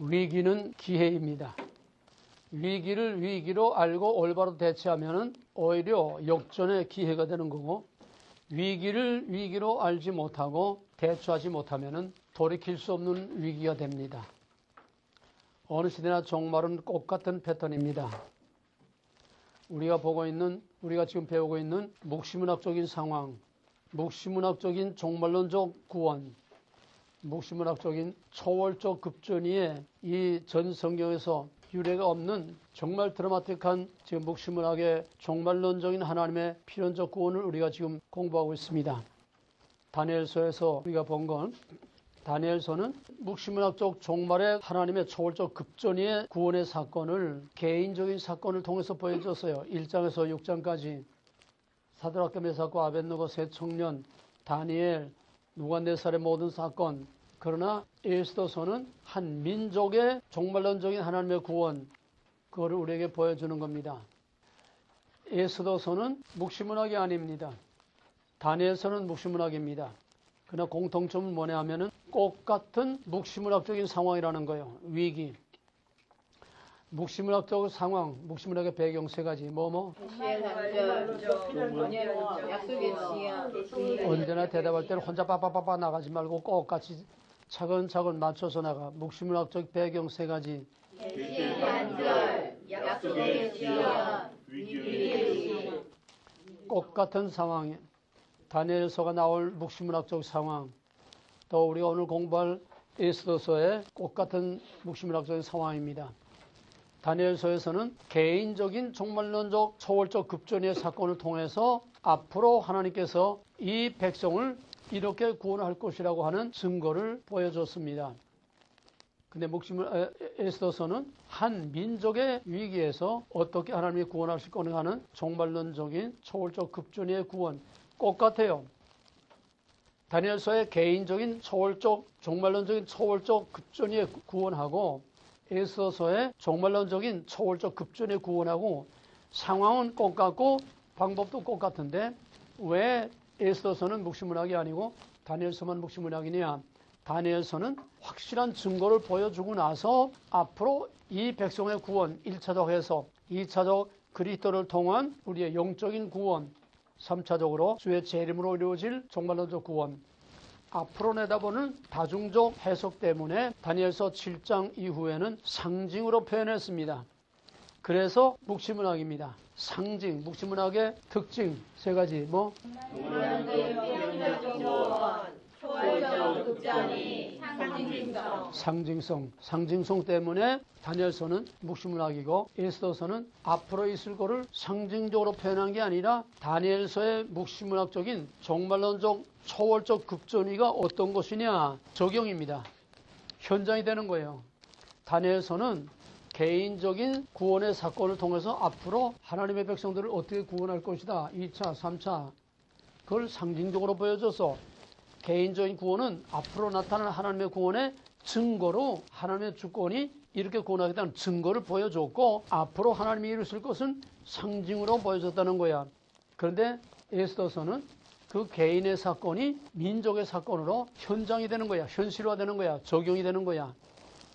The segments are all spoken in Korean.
위기는 기회입니다. 위기를 위기로 알고 올바로 대처하면 오히려 역전의 기회가 되는 거고, 위기를 위기로 알지 못하고 대처하지 못하면 돌이킬 수 없는 위기가 됩니다. 어느 시대나 종말은 똑같은 패턴입니다. 우리가 지금 배우고 있는 묵시문학적인 상황, 묵시문학적인 종말론적 구원, 묵시문학적인 초월적 급전이의 이 전 성경에서 유례가 없는 정말 드라마틱한 지금 묵시문학의 종말론적인 하나님의 필연적 구원을 우리가 지금 공부하고 있습니다. 다니엘서에서 우리가 본 건, 다니엘서는 묵시문학적 종말의 하나님의 초월적 급전이의 구원의 사건을 개인적인 사건을 통해서 보여줬어요. 1장에서 6장까지 사드락과 메삭과 아벳느고 세 청년, 다니엘, 누간네살의 모든 사건. 그러나 에스더서는 한 민족의 종말론적인 하나님의 구원, 그거를 우리에게 보여주는 겁니다. 에스더서는 묵시문학이 아닙니다. 다니엘서는 묵시문학입니다. 그러나 공통점은 뭐냐 하면은 똑같은 묵시문학적인 상황이라는 거예요. 위기. 묵시문학적 상황, 묵시문학의 배경 세 가지. 약속의 지향. 언제나 대답할 때는 혼자 빠빠빠빠 나가지 말고 꼭 같이 차근차근 맞춰서 나가. 묵시문학적 배경 세 가지. 계시의 단절, 약속의 지향, 위기의 시. 똑같은 상황에 다니엘서가 나올 묵시문학적 상황, 또 우리가 오늘 공부할 에스더서의 똑같은 묵시문학적인 상황입니다. 다니엘서에서는 개인적인 종말론적 초월적 급전의 사건을 통해서 앞으로 하나님께서 이 백성을 이렇게 구원할 것이라고 하는 증거를 보여줬습니다. 근데 에스더서는 한 민족의 위기에서 어떻게 하나님이 구원하실 거냐 하는 종말론적인 초월적 급전의 구원, 똑같아요. 다니엘서의 개인적인 초월적, 종말론적인 초월적 급전의 구원하고 에스더서의 종말론적인 초월적 급전의 구원하고 상황은 똑같고 방법도 똑같은데 왜 에스더서는 묵시문학이 아니고 다니엘서만 묵시문학이냐? 다니엘서는 확실한 증거를 보여주고 나서 앞으로 이 백성의 구원 1차적 해석, 2차적 그리스도를 통한 우리의 영적인 구원, 3차적으로 주의 재림으로 이루어질 종말론적 구원, 앞으로 내다보는 다중적 해석 때문에 다니엘서 7장 이후에는 상징으로 표현했습니다. 그래서 묵시문학입니다. 상징, 묵시문학의 특징 세 가지. 초월적 극장이 상징성 때문에 다니엘서는 묵시문학이고 에스더서는 앞으로 있을 거를 상징적으로 표현한 게 아니라 다니엘서의 묵시문학적인 종말론적 초월적 급전이가 어떤 것이냐 적용입니다. 현장이 되는 거예요. 다니엘서는 개인적인 구원의 사건을 통해서 앞으로 하나님의 백성들을 어떻게 구원할 것이다. 2차, 3차 그걸 상징적으로 보여줘서 개인적인 구원은 앞으로 나타날 하나님의 구원의 증거로 하나님의 주권이 이렇게 구원하겠다는 증거를 보여줬고 앞으로 하나님이 이루실 것은 상징으로 보여줬다는 거야. 그런데 에스더서는 그 개인의 사건이 민족의 사건으로 현장이 되는 거야. 현실화되는 거야. 적용이 되는 거야.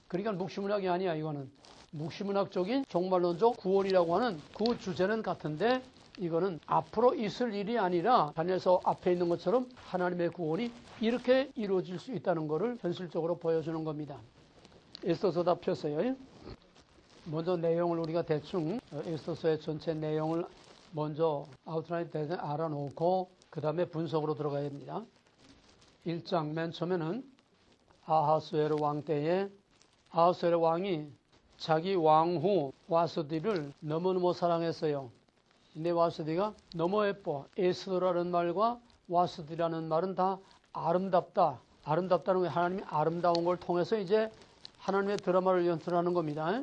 그러니까 묵시문학이 아니야. 이거는 묵시문학적인 종말론적 구원이라고 하는 그 주제는 같은데 이거는 앞으로 있을 일이 아니라 다니엘서 앞에 있는 것처럼 하나님의 구원이 이렇게 이루어질 수 있다는 것을 현실적으로 보여주는 겁니다. 에스더서 다 폈어요. 먼저 내용을 우리가 대충 에스더서의 전체 내용을 먼저 아웃라인 대충 알아놓고 그 다음에 분석으로 들어가야 됩니다. 1장 맨 처음에는 아하스웨르 왕 때에 아하스웨르 왕이 자기 왕후 와스디를 너무너무 사랑했어요. 근데 와스디가 너무 예뻐. 에스더라는 말과 와스디라는 말은 다 아름답다. 아름답다는 게 하나님이 아름다운 걸 통해서 이제 하나님의 드라마를 연출하는 겁니다.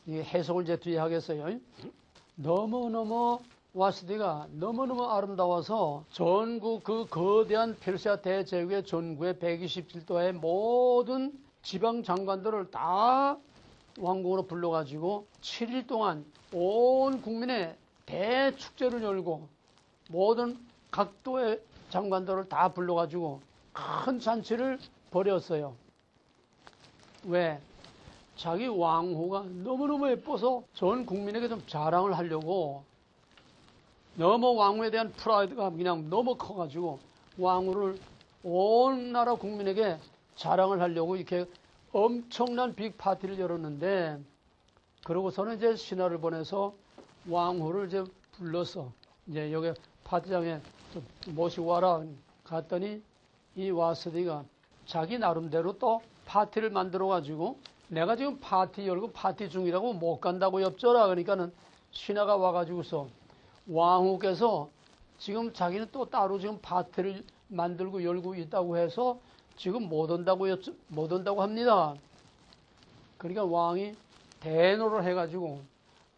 이 해석을 이제 뒤에 하겠어요. 너무너무 와스디가 너무너무 아름다워서 전국 그 거대한 페르시아 대제국의 전국의 127도의 모든 지방 장관들을 다 왕궁으로 불러가지고 7일 동안 온 국민의 대축제를 열고 모든 각도의 장관들을 다 불러가지고 큰 잔치를 벌였어요. 왜? 자기 왕후가 너무너무 예뻐서 전 국민에게 좀 자랑을 하려고 너무 왕후에 대한 프라이드가 그냥 너무 커가지고 왕후를 온 나라 국민에게 자랑을 하려고 이렇게 엄청난 빅 파티를 열었는데, 그러고서는 이제 신하를 보내서 왕후를 이제 불러서 이제 여기 파티장에 좀 모시고 와라 갔더니 이 와스디가 자기 나름대로 또 파티를 만들어 가지고 내가 지금 파티 열고 파티 중이라고 못 간다고 엽져라. 그러니까는 신하가 와가지고서 왕후께서 지금 자기는 또 따로 지금 파티를 만들고 열고 있다고 해서 지금 못 온다고 합니다. 그러니까 왕이 대노를 해가지고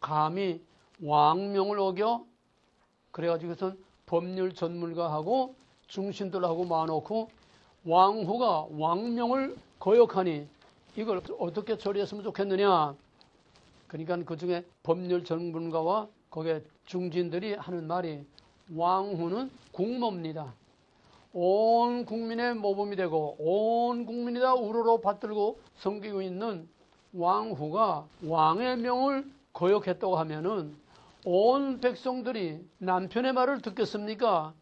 감히 왕명을 어겨 그래가지고선 법률 전문가하고 중신들하고 모아놓고 왕후가 왕명을 거역하니 이걸 어떻게 처리했으면 좋겠느냐. 그러니까 그 중에 법률 전문가와 거기에 중진들이 하는 말이 왕후는 국모입니다. 온 국민의 모범이 되고 온 국민이 다 우러러 받들고 섬기고 있는 왕후가 왕의 명을 거역했다고 하면은 온 백성들이 남편의 말을 듣겠습니까?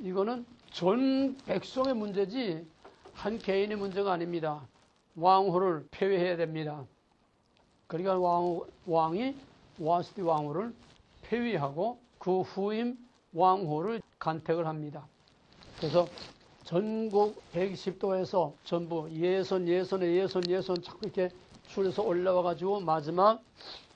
이거는 전 백성의 문제지 한 개인의 문제가 아닙니다. 왕후를 폐위해야 됩니다. 그러니까 왕이 와스디 왕후를 폐위하고 그 후임 왕후를 간택을 합니다. 그래서 전국 120도에서 전부 예선에 자꾸 이렇게 줄에서 올라와 가지고 마지막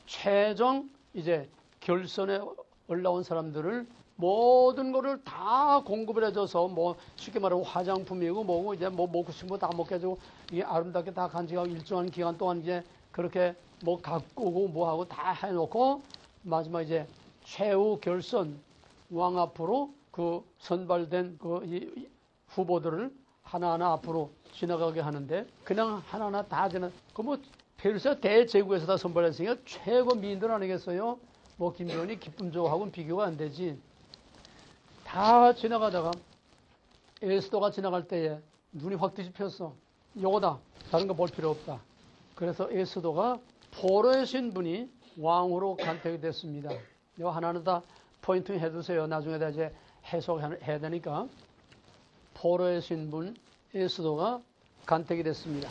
최종 이제 결선에 올라온 사람들을 모든 거를 다 공급을 해줘서 뭐 쉽게 말하면 화장품이고 뭐고 이제 뭐 먹고 싶은 거 다 먹게 해주고 이게 아름답게 다 간직하고 일정한 기간 동안 이제 그렇게 뭐 가꾸고 뭐하고 다 해놓고 마지막 이제 최후 결선 왕 앞으로 그 선발된 그 후보들을 하나하나 앞으로 지나가게 하는데 그냥 하나하나 다 그 페르시아 대제국에서 다 선발했으니까 최고 미인들 아니겠어요? 뭐 김정은이 기쁨조하고는 비교가 안 되지. 다 지나가다가 에스더가 지나갈 때에 눈이 확 뒤집혔어. 요거다. 다른 거 볼 필요 없다. 그래서 에스더가 포로의 신분이 왕으로 간택이 됐습니다. 이거 하나는 다 포인팅 해두세요. 나중에 다 이제 해석해야 되니까. 포로의 신분 에스더가 간택이 됐습니다.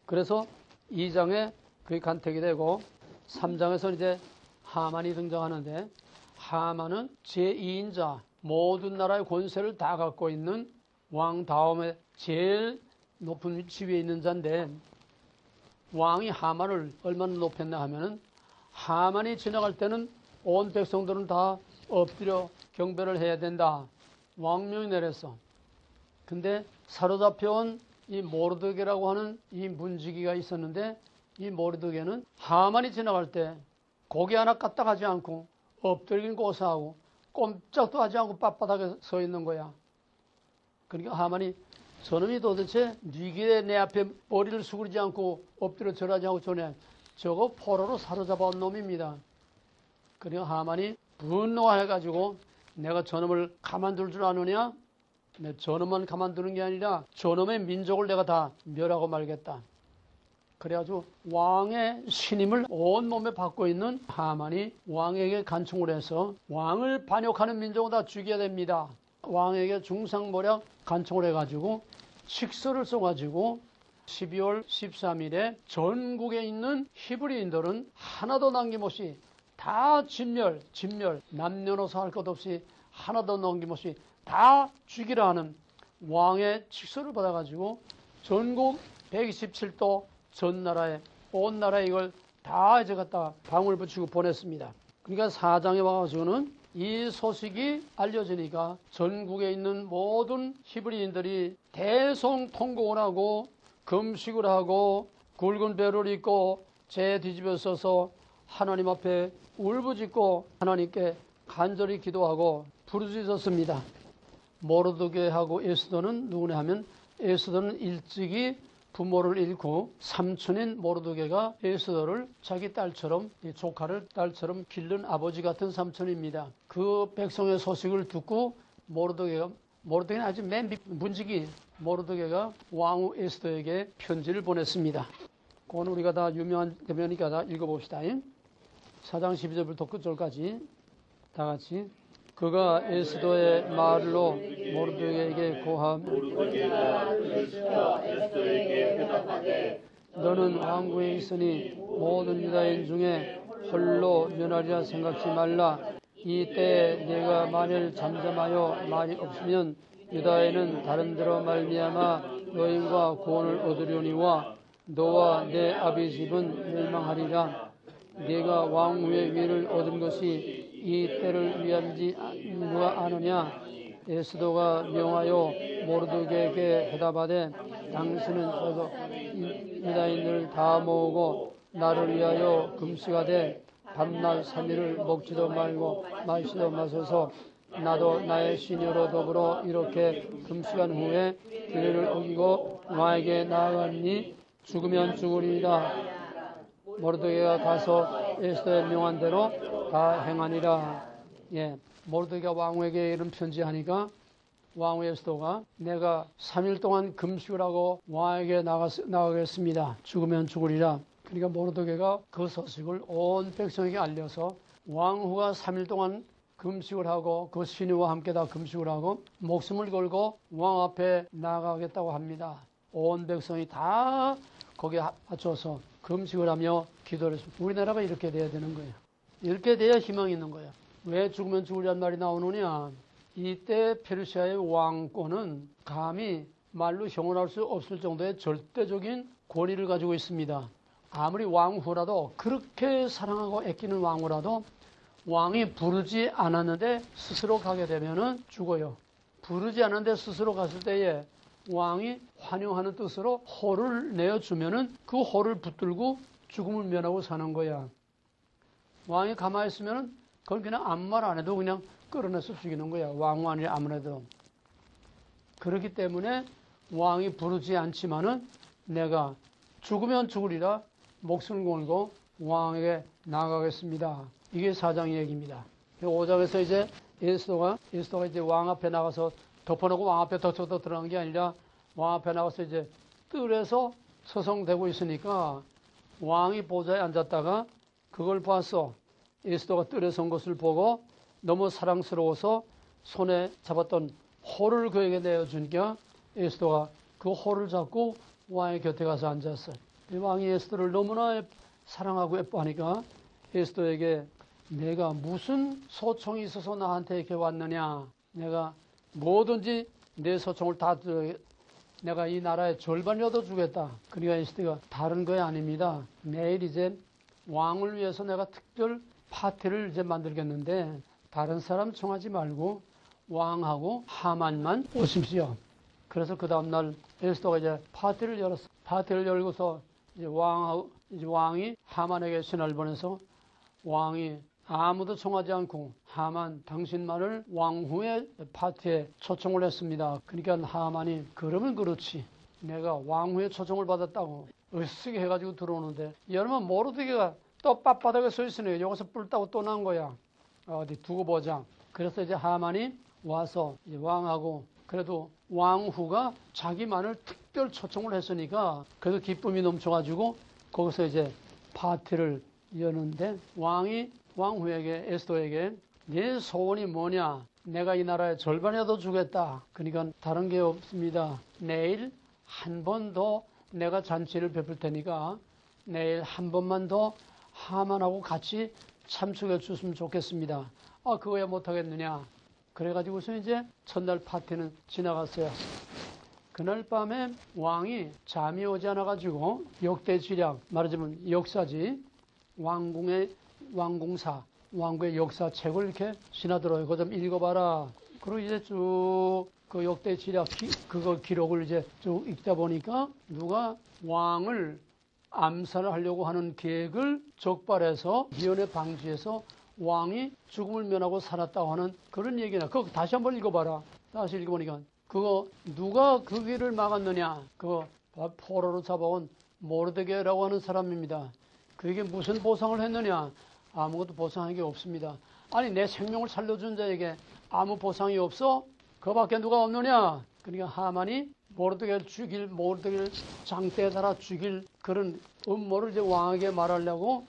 그래서 2장에 그게 간택이 되고 3장에서 이제 하만이 등장하는데 하만은 제2인자 모든 나라의 권세를 다 갖고 있는 왕 다음에 제일 높은 지위에 있는 자인데 왕이 하만을 얼마나 높였나 하면은 하만이 지나갈 때는 온 백성들은 다 엎드려 경배를 해야 된다. 왕명이 내렸어. 근데 사로잡혀온 이 모르드게라고 하는 이 문지기가 있었는데 이 모르드게는 하만이 지나갈 때 고개 하나 까딱하지 않고 엎드리긴 고사하고 꼼짝도 하지 않고 빳빳하게 서 있는 거야. 그러니까 하만이 저놈이 도대체 니게 내 앞에 머리를 수그리지 않고 엎드려 절하지 않고 전에 저거 포로로 사로잡아온 놈입니다. 그러니까 하만이 분노해가지고 내가 저놈을 가만둘 줄 아느냐? 저놈만 가만두는 게 아니라 저놈의 민족을 내가 다 멸하고 말겠다. 그래가지고 왕의 신임을 온몸에 받고 있는 하만이 왕에게 간청을 해서 왕을 반역하는 민족은 다 죽여야 됩니다. 왕에게 중상모략 간청을 해가지고 식서를 써가지고 12월 13일에 전국에 있는 히브리인들은 하나도 남김없이 다 진멸, 남녀노소 할 것 없이 하나도 남김없이 다 죽이라 하는 왕의 칙서를 받아가지고 전국 127도 전 나라에 온 나라에 이걸 다 이제 갖다 방울 붙이고 보냈습니다. 그러니까 4장에 와가지고는 이 소식이 알려지니까 전국에 있는 모든 히브리인들이 대성통곡을 하고 금식을 하고 굵은 배를 입고 재 뒤집어 서서 하나님 앞에 울부짖고 하나님께 간절히 기도하고 부르짖었습니다. 모르드게하고 에스더는 누구냐 하면 에스더는 일찍이 부모를 잃고 삼촌인 모르드게가 에스더를 자기 딸처럼 조카를 딸처럼 기른 아버지 같은 삼촌입니다. 그 백성의 소식을 듣고 모르드게는 아주 맨 문지기 모르드게가 왕후 에스더에게 편지를 보냈습니다. 그건 우리가 다 유명한 대면이니까 다 읽어봅시다. 4장 12절부터 끝절까지 다 같이. 그가 에스더의 말로 모르드게에게 고하며 너는 왕궁에 있으니 모든 유다인 중에 홀로 면하리라 생각지 말라. 이 때에 네가 만일 잠잠하여 말이 없으면 유다에는 다른 데로 말미암아 여인과 구원을 얻으려니와 너와 내 아비 집은 멸망하리라. 네가 왕후의 위를 얻은 것이 이 때를 위함인지 누가 아느냐? 에스더가 명하여 모르드게에게 대답하되 당신은 저도 유다인을 다 모으고 나를 위하여 금식하되 밤낮 3일을 먹지도 말고 마시도 마셔서 나도 나의 시녀로 더불어 이렇게 금식한 후에 규례를 어기고 왕에게 나아가니 죽으면 죽으리이다. 모르드게가 가서 에스더의 명한 대로 다 행하니라. 모르드게가 왕후에게 이런 편지하니까 왕후 에스더가 내가 3일 동안 금식을 하고 왕에게 나가겠습니다. 죽으면 죽으리라. 그러니까 모르드게가 그 소식을 온 백성에게 알려서 왕후가 3일 동안 금식을 하고 그 시녀와 함께 다 금식을 하고 목숨을 걸고 왕 앞에 나가겠다고 합니다. 온 백성이 다 거기에 맞춰서 금식을 하며 기도를 했습니다. 우리나라가 이렇게 돼야 되는 거예요. 이렇게 돼야 희망이 있는 거예요. 왜 죽으면 죽으리란 말이 나오느냐? 이때 페르시아의 왕권은 감히 말로 형언할 수 없을 정도의 절대적인 권위를 가지고 있습니다. 아무리 왕후라도 그렇게 사랑하고 아끼는 왕후라도 왕이 부르지 않았는데 스스로 가게 되면은 죽어요. 부르지 않았는데 스스로 갔을 때에 왕이 환영하는 뜻으로 호를 내어주면은 그 호를 붙들고 죽음을 면하고 사는 거야. 왕이 가만히 있으면은 그걸 그냥 아무 말 안 해도 그냥 끌어내서 죽이는 거야. 왕후 아니라 아무래도. 그렇기 때문에 왕이 부르지 않지만은 내가 죽으면 죽으리라 목숨을 걸고 왕에게 나가겠습니다. 이게 4장 얘기입니다. 5장에서 이제 에스더가 이제 왕 앞에 나가서 덮어놓고 왕 앞에 더 들어간 게 아니라 왕 앞에 나가서 이제 뜰에서 서성대고 있으니까 왕이 보좌에 앉았다가 그걸 봤어. 에스더가 뜰에 선 것을 보고 너무 사랑스러워서 손에 잡았던 호를 그에게 내어주니까 에스더가 그 호를 잡고 왕의 곁에 가서 앉았어요. 왕이 에스더를 너무나 사랑하고 예뻐하니까 에스더에게 내가 무슨 소총이 있어서 나한테 이렇게 왔느냐. 내가 뭐든지 내 소총을 다 내가 이 나라의 절반이라도 주겠다. 그러니까 에스더가 다른 거 아닙니다. 내일 이제 왕을 위해서 내가 특별 파티를 이제 만들겠는데 다른 사람 청하지 말고 왕하고 하만만 오십시오. 그래서 그 다음날 에스더가 이제 파티를 열었어. 파티를 열고서 이제 왕이 하만에게 신하를 보내서 왕이 아무도 청하지 않고 하만 당신만을 왕후의 파티에 초청을 했습니다. 그러니까 하만이 그러면 그렇지. 내가 왕후의 초청을 받았다고 으쓱이 해가지고 들어오는데 여러분 모르드게가 또 빳바닥에 서 있으네. 여기서 뿔 따고 또 난 거야. 어디 두고 보자. 그래서 이제 하만이 와서 이제 왕하고 그래도 왕후가 자기만을 특별 초청을 했으니까 그래도 기쁨이 넘쳐가지고 거기서 이제 파티를 여는데 왕이 왕후에게 에스더에게 네 소원이 뭐냐? 내가 이 나라의 절반이라도 주겠다. 그러니까 다른 게 없습니다. 내일 한 번 더 내가 잔치를 베풀 테니까 내일 한 번만 더 하만하고 같이 참석해 주셨으면 좋겠습니다. 아, 그거야 못하겠느냐. 그래가지고서 이제 첫날 파티는 지나갔어요. 그날 밤에 왕이 잠이 오지 않아가지고 역대지략, 말하자면 역사지, 왕궁의 역사책을 이렇게 신하들어요. 그거 좀 읽어봐라. 그리고 이제 쭉 그 역대지략 그거 기록을 이제 쭉 읽다 보니까 누가 왕을 암살하려고 하는 계획을 적발해서 미연에 방지해서 왕이 죽음을 면하고 살았다고 하는 그런 얘기나. 그거 다시 한번 읽어봐라. 다시 읽어보니까 그거 누가 그 길을 막았느냐. 그거 포로로 잡아온 모르드게라고 하는 사람입니다. 그에게 무슨 보상을 했느냐. 아무것도 보상한 게 없습니다. 아니 내 생명을 살려준 자에게 아무 보상이 없어? 그거밖에 누가 없느냐. 그러니까 하만이 모르드게를 죽일, 모르드게를 장대에 달아 죽일 그런 음모를 이제 왕에게 말하려고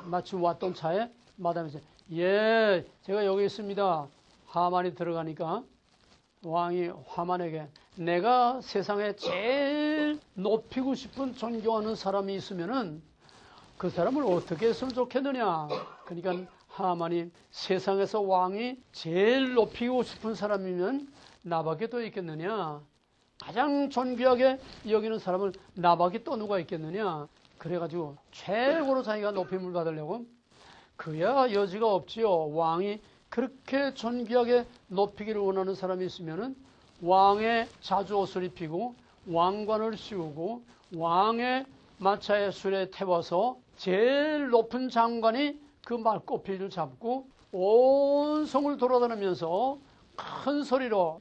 마침 왔던 차에 마담이 이제 예, 제가 여기 있습니다. 하만이 들어가니까 왕이 하만에게 내가 세상에 제일 높이고 싶은 존경하는 사람이 있으면은 그 사람을 어떻게 했으면 좋겠느냐. 그러니까 하만이 세상에서 왕이 제일 높이고 싶은 사람이면 나밖에 또 있겠느냐. 가장 존귀하게 여기는 사람을 나밖에 또 누가 있겠느냐. 그래가지고 최고로 자기가 높임을 받으려고 그야 여지가 없지요. 왕이 그렇게 존귀하게 높이기를 원하는 사람이 있으면은 왕의 자주옷을 입히고 왕관을 씌우고 왕의 마차에 술에 태워서 제일 높은 장관이 그 말꼬피를 잡고 온 성을 돌아다니면서 큰 소리로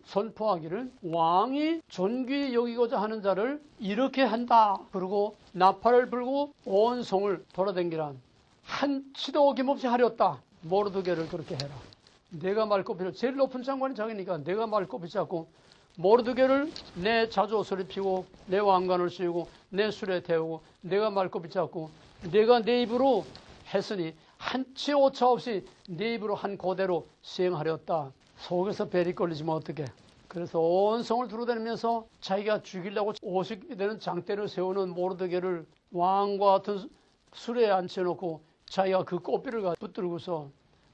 선포하기를 왕이 존귀히 여기고자 하는 자를 이렇게 한다. 그리고 나팔을 불고 온 성을 돌아다니란 한치도 어김없이 하렸다. 모르드게를 그렇게 해라. 내가 말꼬피를 제일 높은 장관이 자기니까 내가 말꼬피 잡고 모르드게를 내 자주옷을 입히고 내 왕관을 씌우고 내 술에 태우고 내가 말꼬피 잡고 내가 내 입으로 했으니 한치 오차 없이 내 입으로 한 그대로 시행하렸다. 속에서 벨이 걸리지면 어떡해. 그래서 온 성을 두루다니면서 자기가 죽이려고 50이 되는 장대를 세우는 모르드게를 왕과 같은 술에 앉혀놓고 자기가 그 꼬피를 붙들고서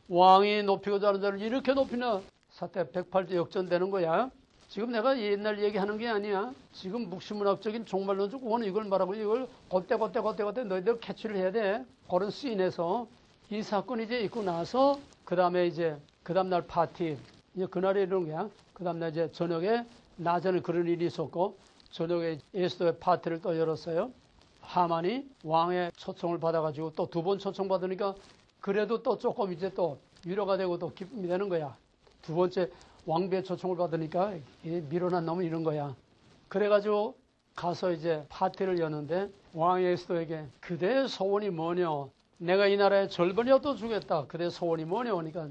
왕이 높이고자 하는 자를 이렇게 높이나 사태 108대 역전되는 거야. 지금 내가 옛날 얘기하는 게 아니야. 지금 묵시문학적인 종말론적 원은 이걸 말하고 이걸 그때 너희들 캐치를 해야 돼. 그런 씬에서 이 사건이 이제 있고 나서 그 다음날 파티 이제 그날에 이런 거야. 그 다음날 이제 저녁에 낮에는 그런 일이 있었고 저녁에 에스더의 파티를 또 열었어요. 하만이 왕의 초청을 받아가지고 또 두 번 초청 받으니까 그래도 또 조금 이제 또 위로가 되고 또 기쁨이 되는 거야. 두 번째 왕비의 초청을 받으니까 밀어난 놈은 이런 거야. 그래가지고 가서 이제 파티를 여는데 왕이 에스더에게 그대의 소원이 뭐냐. 내가 이 나라의 절반이라도 주겠다. 그대의 소원이 뭐냐 하니까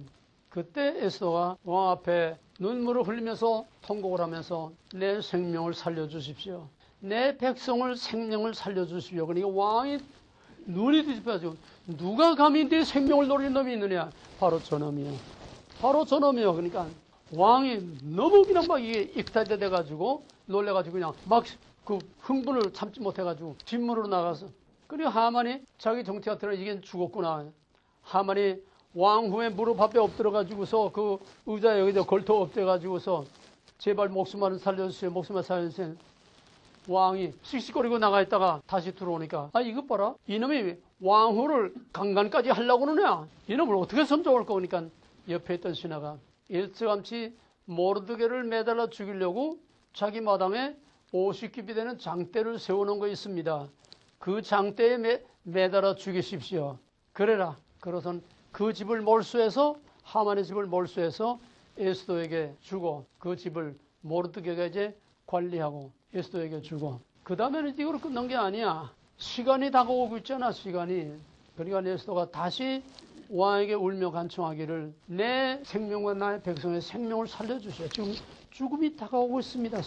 그때 에스더가 왕 앞에 눈물을 흘리면서 통곡을 하면서 내 생명을 살려주십시오. 내 백성을 생명을 살려주십시오. 그러니까 왕이 눈이 뒤집혀가지고 누가 감히 내 생명을 노리는 놈이 있느냐. 바로 저놈이요. 바로 저놈이요. 그러니까 왕이 너무 그냥 막 이게 익탈돼 돼가지고 놀래가지고 그냥 막 그 흥분을 참지 못해가지고 뒷문으로 나가서 그리고 하만이 자기 정체가 드러나 이게 죽었구나. 하만이 왕 후에 무릎 앞에 엎드려가지고서 그 의자에 여기다 걸터 엎드려가지고서 제발 목숨만 살려주세요. 목숨만 살려주세요. 왕이 씩씩거리고 나가 있다가 다시 들어오니까 이것 봐라. 이놈이 왕후를 강간까지 하려고 그러냐. 이놈을 어떻게 손잡을 거니까 옆에 있던 신하가 일찌감치 모르드게를 매달아 죽이려고 자기 마당에 50깁이 되는 장대를 세우는 거 있습니다. 그 장대에 매달아 죽이십시오. 그래라. 그러선 그 집을 몰수해서 하만의 집을 몰수해서 에스더에게 주고 그 집을 모르드게가 이제 관리하고 에스더에게 주고 그 다음에는 이걸로 끝난 게 아니야. 시간이 다가오고 있잖아. 시간이. 그러니까 에스더가 다시 왕에게 울며 간청하기를 내 생명과 나의 백성의 생명을 살려주세요. 지금 죽음이 다가오고 있습니다.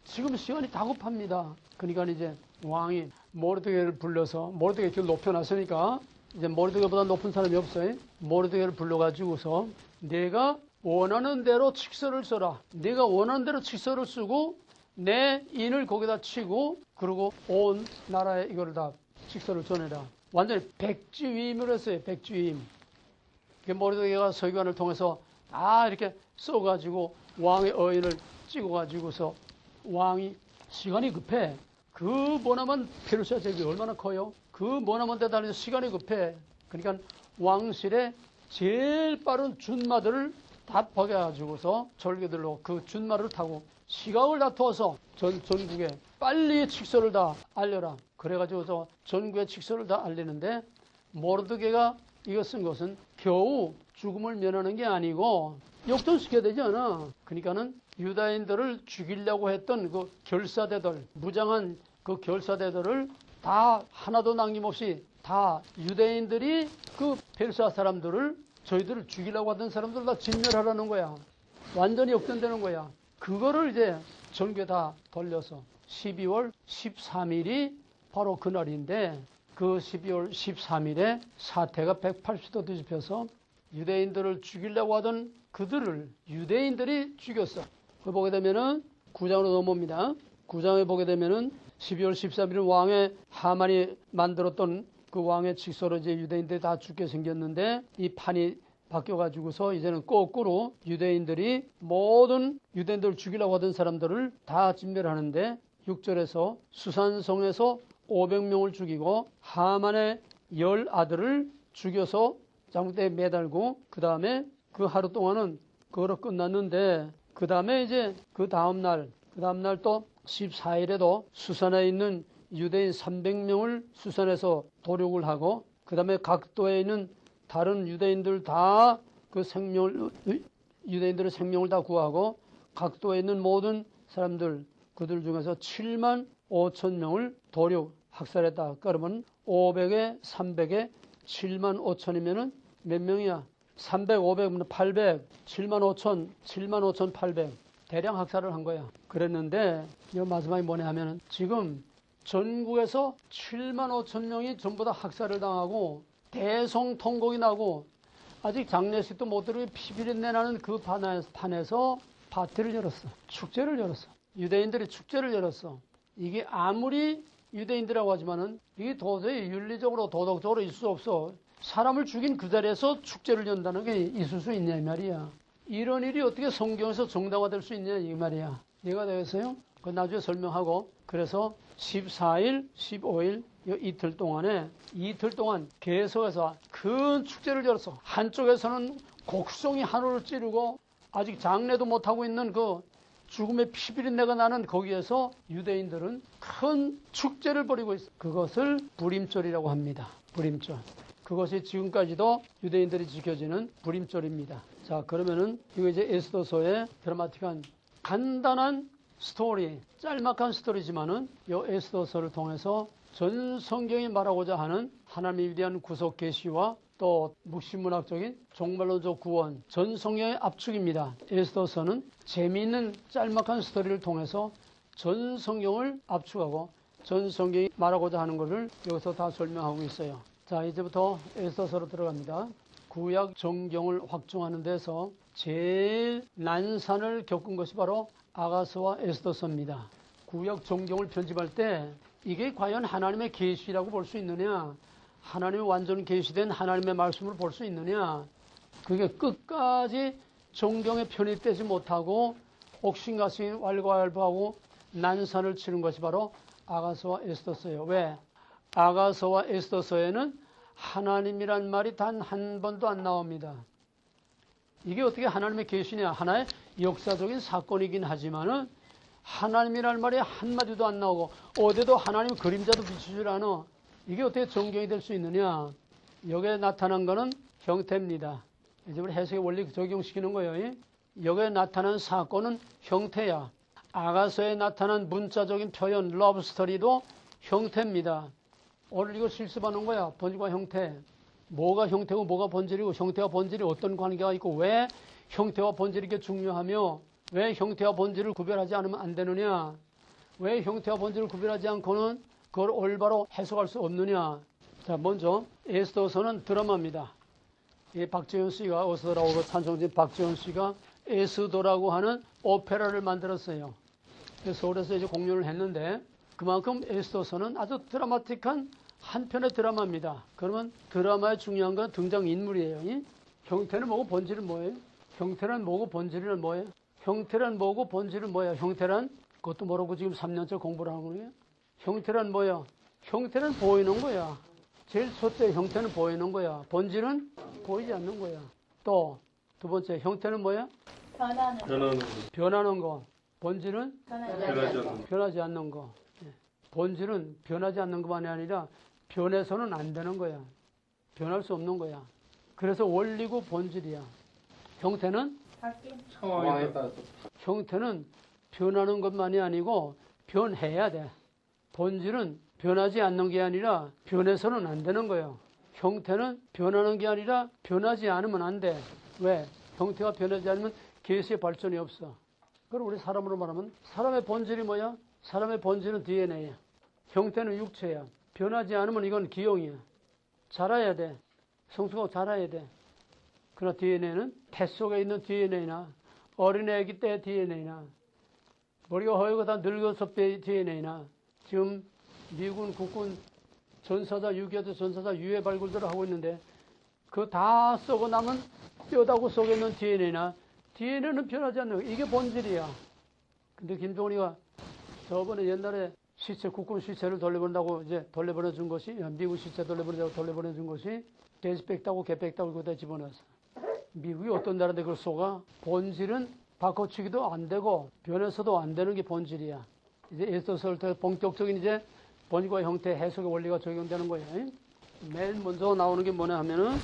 지금 시간이 다급합니다. 그러니까 이제 왕이 모르드게를 불러서 모르드게 길 높여놨으니까 이제 모르드게보다 높은 사람이 없어요. 모르드게를 불러가지고서 내가 원하는 대로 칙서를 써라. 내가 원하는 대로 칙서를 쓰고 내 인을 거기다 치고 그리고 온 나라에 이거를 다 칙서를 전해라. 완전히 백지위임을 했어요. 백지위임. 모르드게가 서기관을 통해서 다 이렇게 써가지고 왕의 어인을 찍어가지고서 왕이 시간이 급해. 그 머나먼 페르시아 제국이 얼마나 커요? 그 머나먼 데 다니는 시간이 급해. 그러니까 왕실에 제일 빠른 준마들을 다 박아가지고서 절개들로 그 준마를 타고 시각을 다투어서 전국에 빨리 칙서를 다 알려라. 그래가지고서 전국에 칙서를 다 알리는데 모르드게가 이거 쓴 것은 겨우 죽음을 면하는 게 아니고 역전시켜야 되지 않아. 그러니까는 유다인들을 죽이려고 했던 그 결사대들, 무장한 그 결사대들을 다 하나도 남김없이 다 유대인들이 그 페르시아 사람들을 저희들을 죽이려고 하던 사람들 다 진멸하라는 거야. 완전히 역전되는 거야. 그거를 이제 전교 다 돌려서 12월 13일이 바로 그날인데 그 12월 13일에 사태가 180도 뒤집혀서 유대인들을 죽이려고 하던 그들을 유대인들이 죽였어. 그 보게 되면은 9장으로 넘어옵니다. 9장에 보게 되면은 12월 13일 왕의 하만이 만들었던 그 왕의 직서로 이제 유대인들이 다 죽게 생겼는데 이 판이 바뀌어가지고서 이제는 거꾸로 유대인들이 모든 유대인들을 죽이려고 하던 사람들을 다 진멸하는데 6절에서 수산성에서 500명을 죽이고 하만의 10 아들을 죽여서 장대에 매달고 그 다음에 그 하루 동안은 그거로 끝났는데 그 다음에 이제 그 다음날 또 14일에도 수산에 있는 유대인 300명을 수산에서 도륙을 하고 그 다음에 각도에 있는 다른 유대인들 다 그 유대인들의 생명을 다 구하고 각도에 있는 모든 사람들 그들 중에서 7만 5천 명을 도륙 학살했다. 그러면 500에 300에 7만 5천이면은 몇 명이야? 300, 500, 800, 7만 5천, 7만 5천 800 대량 학살을 한 거야. 그랬는데 이 마지막에 뭐냐 하면은 지금 전국에서 7만 5천 명이 전부 다 학살을 당하고 대성통곡이 나고 아직 장례식도 못 들어오게 피비린내 나는 그 판에서 파티를 열었어. 축제를 열었어. 유대인들이 축제를 열었어. 이게 아무리 유대인들이라고 하지만은 이게 도저히 윤리적으로 도덕적으로 있을 수 없어. 사람을 죽인 그 자리에서 축제를 연다는 게 있을 수 있냐 이 말이야. 이런 일이 어떻게 성경에서 정당화될 수 있냐 이 말이야. 이해가 되겠어요? 그 나중에 설명하고 그래서 14일, 15일 이틀 동안 계속해서 큰 축제를 열었어. 한쪽에서는 곡성이 하늘을 찌르고 아직 장례도 못하고 있는 그 죽음의 피비린내가 나는 거기에서 유대인들은 큰 축제를 벌이고 있어. 그것을 불임절이라고 합니다. 불임절. 그것이 지금까지도 유대인들이 지켜지는 불임절입니다. 자, 그러면은 이거 이제 에스더서의 드라마틱한 간단한 스토리, 짤막한 스토리지만은 이 에스더서를 통해서 전 성경이 말하고자 하는 하나님에 대한 구속 계시와 또 묵시문학적인 종말론적 구원, 전 성경의 압축입니다. 에스더서는 재미있는 짤막한 스토리를 통해서 전 성경을 압축하고 전 성경이 말하고자 하는 것을 여기서 다 설명하고 있어요. 자, 이제부터 에스더서로 들어갑니다. 구약 정경을 확정하는 데서 제일 난산을 겪은 것이 바로 아가서와 에스더서입니다. 구약 정경을 편집할 때 이게 과연 하나님의 계시라고 볼 수 있느냐, 하나님의 완전 계시된 하나님의 말씀을 볼 수 있느냐, 그게 끝까지 정경에 편입되지 못하고 옥신각신 왈가왈부하고 난산을 치는 것이 바로 아가서와 에스더서예요. 왜? 아가서와 에스더서에는 하나님이란 말이 단 한 번도 안 나옵니다. 이게 어떻게 하나님의 계시냐? 하나의 역사적인 사건이긴 하지만은 하나님이란 말이 한마디도 안 나오고 어디도 하나님 그림자도 비추질 않아. 이게 어떻게 정경이 될 수 있느냐? 여기에 나타난 것은 형태입니다. 이제 우리 해석의 원리 적용시키는 거예요. 여기에 나타난 사건은 형태야. 아가서에 나타난 문자적인 표현, 러브스토리도 형태입니다. 오늘 이거 실습하는 거야. 본질과 형태. 뭐가 형태고 뭐가 본질이고 형태와 본질이 어떤 관계가 있고 왜 형태와 본질이 이렇게 중요하며 왜 형태와 본질을 구별하지 않으면 안 되느냐. 왜 형태와 본질을 구별하지 않고는 그걸 올바로 해석할 수 없느냐. 자, 먼저 에스더서는 드라마입니다. 이 박재현 씨가 어서 나오고 찬송진 박재현 씨가 에스더라고 하는 오페라를 만들었어요. 서울에서 이제 공연을 했는데 그만큼 에스더서는 아주 드라마틱한 한 편의 드라마입니다. 그러면 드라마의 중요한 건 등장인물이에요. 형태는 뭐고 본질은 뭐예요? 형태란 뭐고 본질은 뭐예요? 형태란 뭐고 본질은 뭐예요? 형태란 그것도 모르고 지금 3년째 공부를 하는 거예요. 형태란 뭐야? 형태는 보이는 거야. 제일 첫째 형태는 보이는 거야. 본질은 보이지 않는 거야. 또 두 번째 형태는 뭐야? 변하는 거. 본질은 변하지 않는 거. 본질은 변하지 않는 것만이 아니라 변해서는 안 되는 거야. 변할 수 없는 거야. 그래서 원리고 본질이야. 형태는 형태는 변하는 것만이 아니고 변해야 돼. 본질은 변하지 않는 게 아니라 변해서는 안 되는 거예요. 형태는 변하는 게 아니라 변하지 않으면 안 돼. 왜? 형태가 변하지 않으면 계시의 발전이 없어. 그럼 우리 사람으로 말하면 사람의 본질이 뭐야? 사람의 본질은 DNA야. 형태는 육체야. 변하지 않으면 이건 기형이야. 자라야 돼. 성숙하고 자라야 돼. 그러나 DNA는 태 속에 있는 DNA나 어린애기 때 DNA나 머리가 허옇고 다 늙어서 DNA나 지금 미군 국군 전사자 6.25 전사자 유해 발굴들을 하고 있는데 그 다 썩어 남은 뼈다구 속에 있는 DNA나 DNA는 변하지 않는 거. 이게 본질이야. 근데 김정은이가 저번에 옛날에 시체, 국군 시체를 돌려보낸다고 이제 돌려보내준 것이, 미국 시체 돌려보내자고 돌려보내준 것이 돼지 뺐다고 개 뺐다고 거기다 집어넣었어. 미국이 어떤 나라인데 그걸 쏘가? 본질은 바꿔치기도 안 되고 변해서도 안 되는 게 본질이야. 이제 에스더서를 통해 본격적인 이제 본질과 형태 해석의 원리가 적용되는 거예요. 맨 먼저 나오는 게 뭐냐 하면은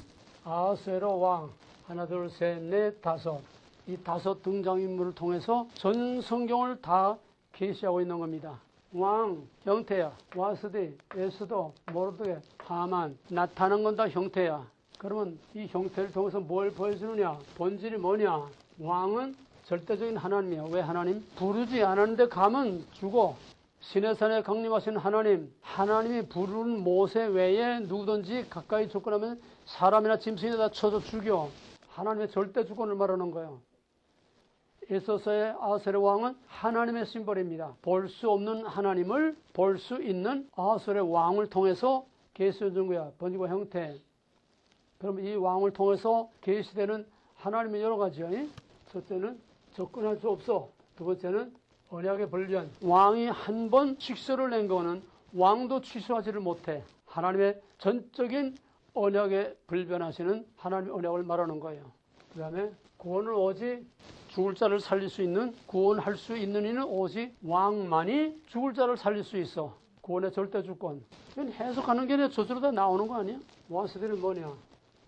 아하수에로 왕. 하나, 둘, 셋, 넷, 다섯. 이 다섯 등장인물을 통해서 전 성경을 다 계시하고 있는 겁니다. 왕, 형태야. 와스디, 에스더, 모르드게, 하만. 나타난 건 다 형태야. 그러면 이 형태를 통해서 뭘 보여주느냐? 본질이 뭐냐? 왕은 절대적인 하나님이야. 왜 하나님? 부르지 않았는데 가면 죽어. 시내산에 강림하신 하나님, 하나님이 부르는 모세 외에 누구든지 가까이 접근하면 사람이나 짐승이나 다 쳐서 죽여. 하나님의 절대 주권을 말하는 거예요. 에스더서의 아하수에로 왕은 하나님의 심벌입니다. 볼 수 없는 하나님을 볼 수 있는 아하수에로 왕을 통해서 계시해 준 거야. 본질과 형태. 그럼 이 왕을 통해서 계시되는 하나님의 여러 가지요. 첫째는 접근할 수 없어. 두 번째는 언약의 불변. 왕이 한 번 직서를 낸 거는 왕도 취소하지를 못해. 하나님의 전적인 언약에 불변하시는 하나님의 언약을 말하는 거예요. 그 다음에 구원을 오직 죽을 자를 살릴 수 있는, 구원할 수 있는 이는 오직 왕만이 죽을 자를 살릴 수 있어. 구원의 절대 주권. 이건 해석하는 게 아니라 저절로 다 나오는 거 아니야? 와스디는 뭐냐?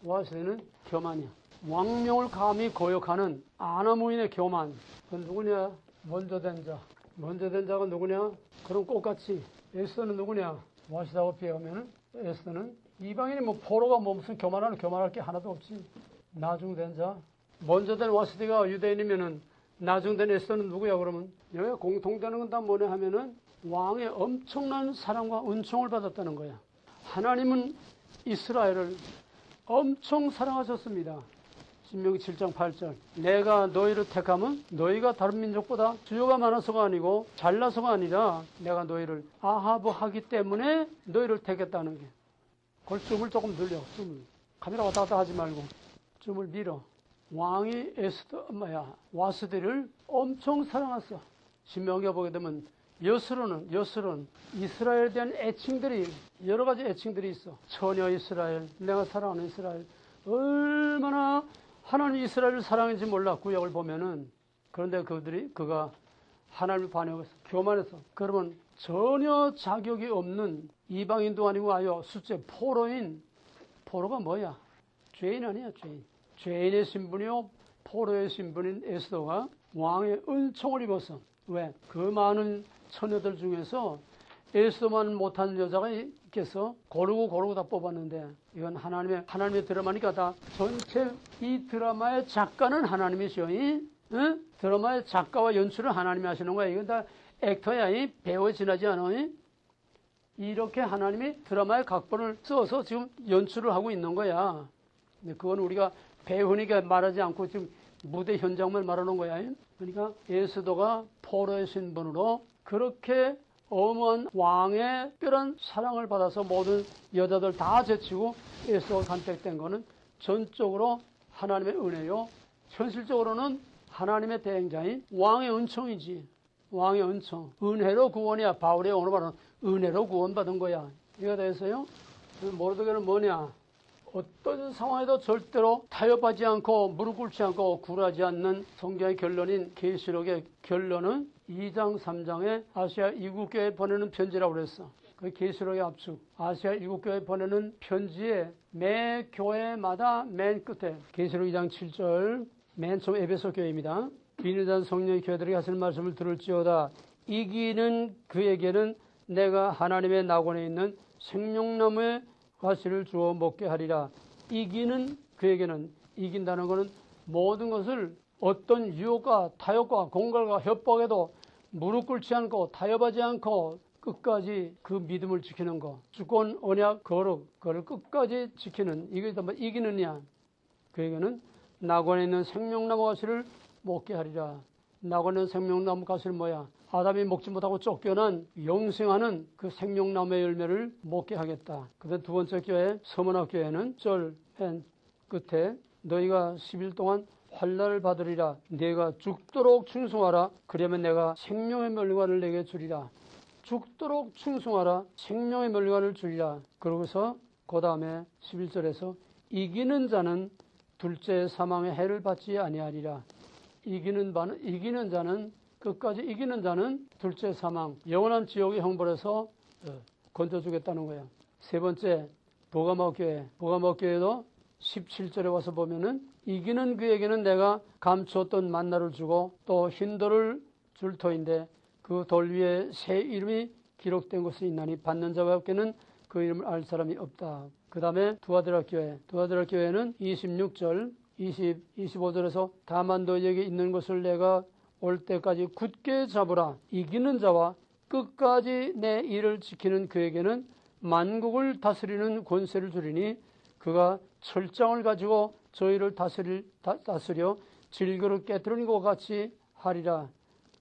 와스디는 교만이야. 왕명을 감히 거역하는 아나무인의 교만. 그건 누구냐? 먼저 된 자. 먼저 된 자가 누구냐? 그럼 똑같이 에스더는 누구냐? 와시다고 비하면은 에스더는 이방인이 뭐 포로가 뭐 무슨 교만할 게 하나도 없지. 나중된 자. 먼저 된 와스디가 유대인이면은 나중된 에스더는 누구야? 그러면 여기가 공통되는 건 다 뭐냐 하면은 왕의 엄청난 사랑과 은총을 받았다는 거야. 하나님은 이스라엘을 엄청 사랑하셨습니다. 신명기 7장 8절. 내가 너희를 택하면 너희가 다른 민족보다 수요가 많아서가 아니고 잘나서가 아니라 내가 너희를 아하브 하기 때문에 너희를 택했다는 게. 그걸 줌을 조금 늘려. 줌을. 카메라 왔다 갔다 하지 말고 줌을 밀어. 왕이 와스디를 엄청 사랑했어. 신명기에 보게 되면 여스론 이스라엘에 대한 애칭들이 여러 가지 애칭들이 있어. 처녀 이스라엘, 내가 사랑하는 이스라엘. 얼마나 하나님 이스라엘을 사랑했는지 몰라. 구약을 보면은. 그런데 그가 하나님을 반역했어. 교만했어. 그러면 전혀 자격이 없는 이방인도 아니고 아예 숫제 포로가 뭐야? 죄인 아니야, 죄인. 죄인의 신분이요 포로의 신분인 에스더가 왕의 은총을 입었어. 왜? 그 많은 처녀들 중에서 에스더만 못한 여자가 있겠어? 고르고 다 뽑았는데 이건 하나님의 드라마니까 다 전체 이 드라마의 작가는 하나님이시오. 응? 드라마의 작가와 연출을 하나님이 하시는 거야. 이건 다 액터야. 배우에 지나지 않아. 이렇게 하나님이 드라마의 각본을 써서 지금 연출을 하고 있는 거야. 근데 그건 우리가 배우니까 말하지 않고 지금 무대 현장만 말하는 거야. 그러니까 에스더가 포로의 신분으로 그렇게 어머한 왕의 특별한 사랑을 받아서 모든 여자들 다 제치고 에스더가 간택된 거는 전적으로 하나님의 은혜요. 현실적으로는 하나님의 대행자인 왕의 은총이지. 왕의 은총. 은혜로 구원이야. 바울의 오늘 말은 은혜로 구원받은 거야. 이해가 되겠어요? 모르드게는 뭐냐? 어떤 상황에도 절대로 타협하지 않고 무릎 꿇지 않고 굴하지 않는 성경의 결론인 계시록의 결론은 2장 3장에 아시아 이국교회에 보내는 편지라고 그랬어. 그 계시록의 압축. 아시아 이국교회에 보내는 편지에 매 교회마다 맨 끝에 계시록 2장 7절 맨 처음 에베소 교회입니다. 비밀한 성령의 교회들에게 하시는 말씀을 들을지어다. 이기는 그에게는 내가 하나님의 낙원에 있는 생명나무의 과실을 주어 먹게 하리라. 이기는 그에게는, 이긴다는 것은 모든 것을 어떤 유혹과 타협과 공갈과 협박에도 무릎 꿇지 않고 타협하지 않고 끝까지 그 믿음을 지키는 것, 주권, 언약, 거룩, 그걸 끝까지 지키는, 이게 뭐 이기느냐. 그에게는 낙원에 있는 생명나무 가시를 먹게 하리라. 낙원에 있는 생명나무 가시는 뭐야? 아담이 먹지 못하고 쫓겨난 영생하는 그 생명나무의 열매를 먹게 하겠다. 그다음 두 번째 교회, 서문학교회는 맨 끝에 너희가 10일 동안 환난을 받으리라. 네가 죽도록 충성하라. 그러면 내가 생명의 멸관을 내게 주리라. 죽도록 충성하라. 생명의 멸관을 주리라. 그러고서 그 다음에 11절에서 이기는 자는 둘째 사망의 해를 받지 아니하리라. 이기는 자는 끝까지 이기는 자는 둘째 사망, 영원한 지옥의 형벌에서 건져주겠다는 거예요. 세 번째, 보가모교회도 17절에 와서 보면은 이기는 그에게는 내가 감추었던 만나를 주고 또 흰 돌을 줄 터인데 그 돌 위에 새 이름이 기록된 것이 있나니 받는 자밖에는 그 이름을 알 사람이 없다. 그 다음에 두아드라교회는 26절, 25절에서 다만 너희에게 있는 것을 내가 올 때까지 굳게 잡으라. 이기는 자와 끝까지 내 일을 지키는 그에게는 만국을 다스리는 권세를 주리니 그가 철장을 가지고 저희를 다스려 질그릇 깨뜨리는 것 같이 하리라.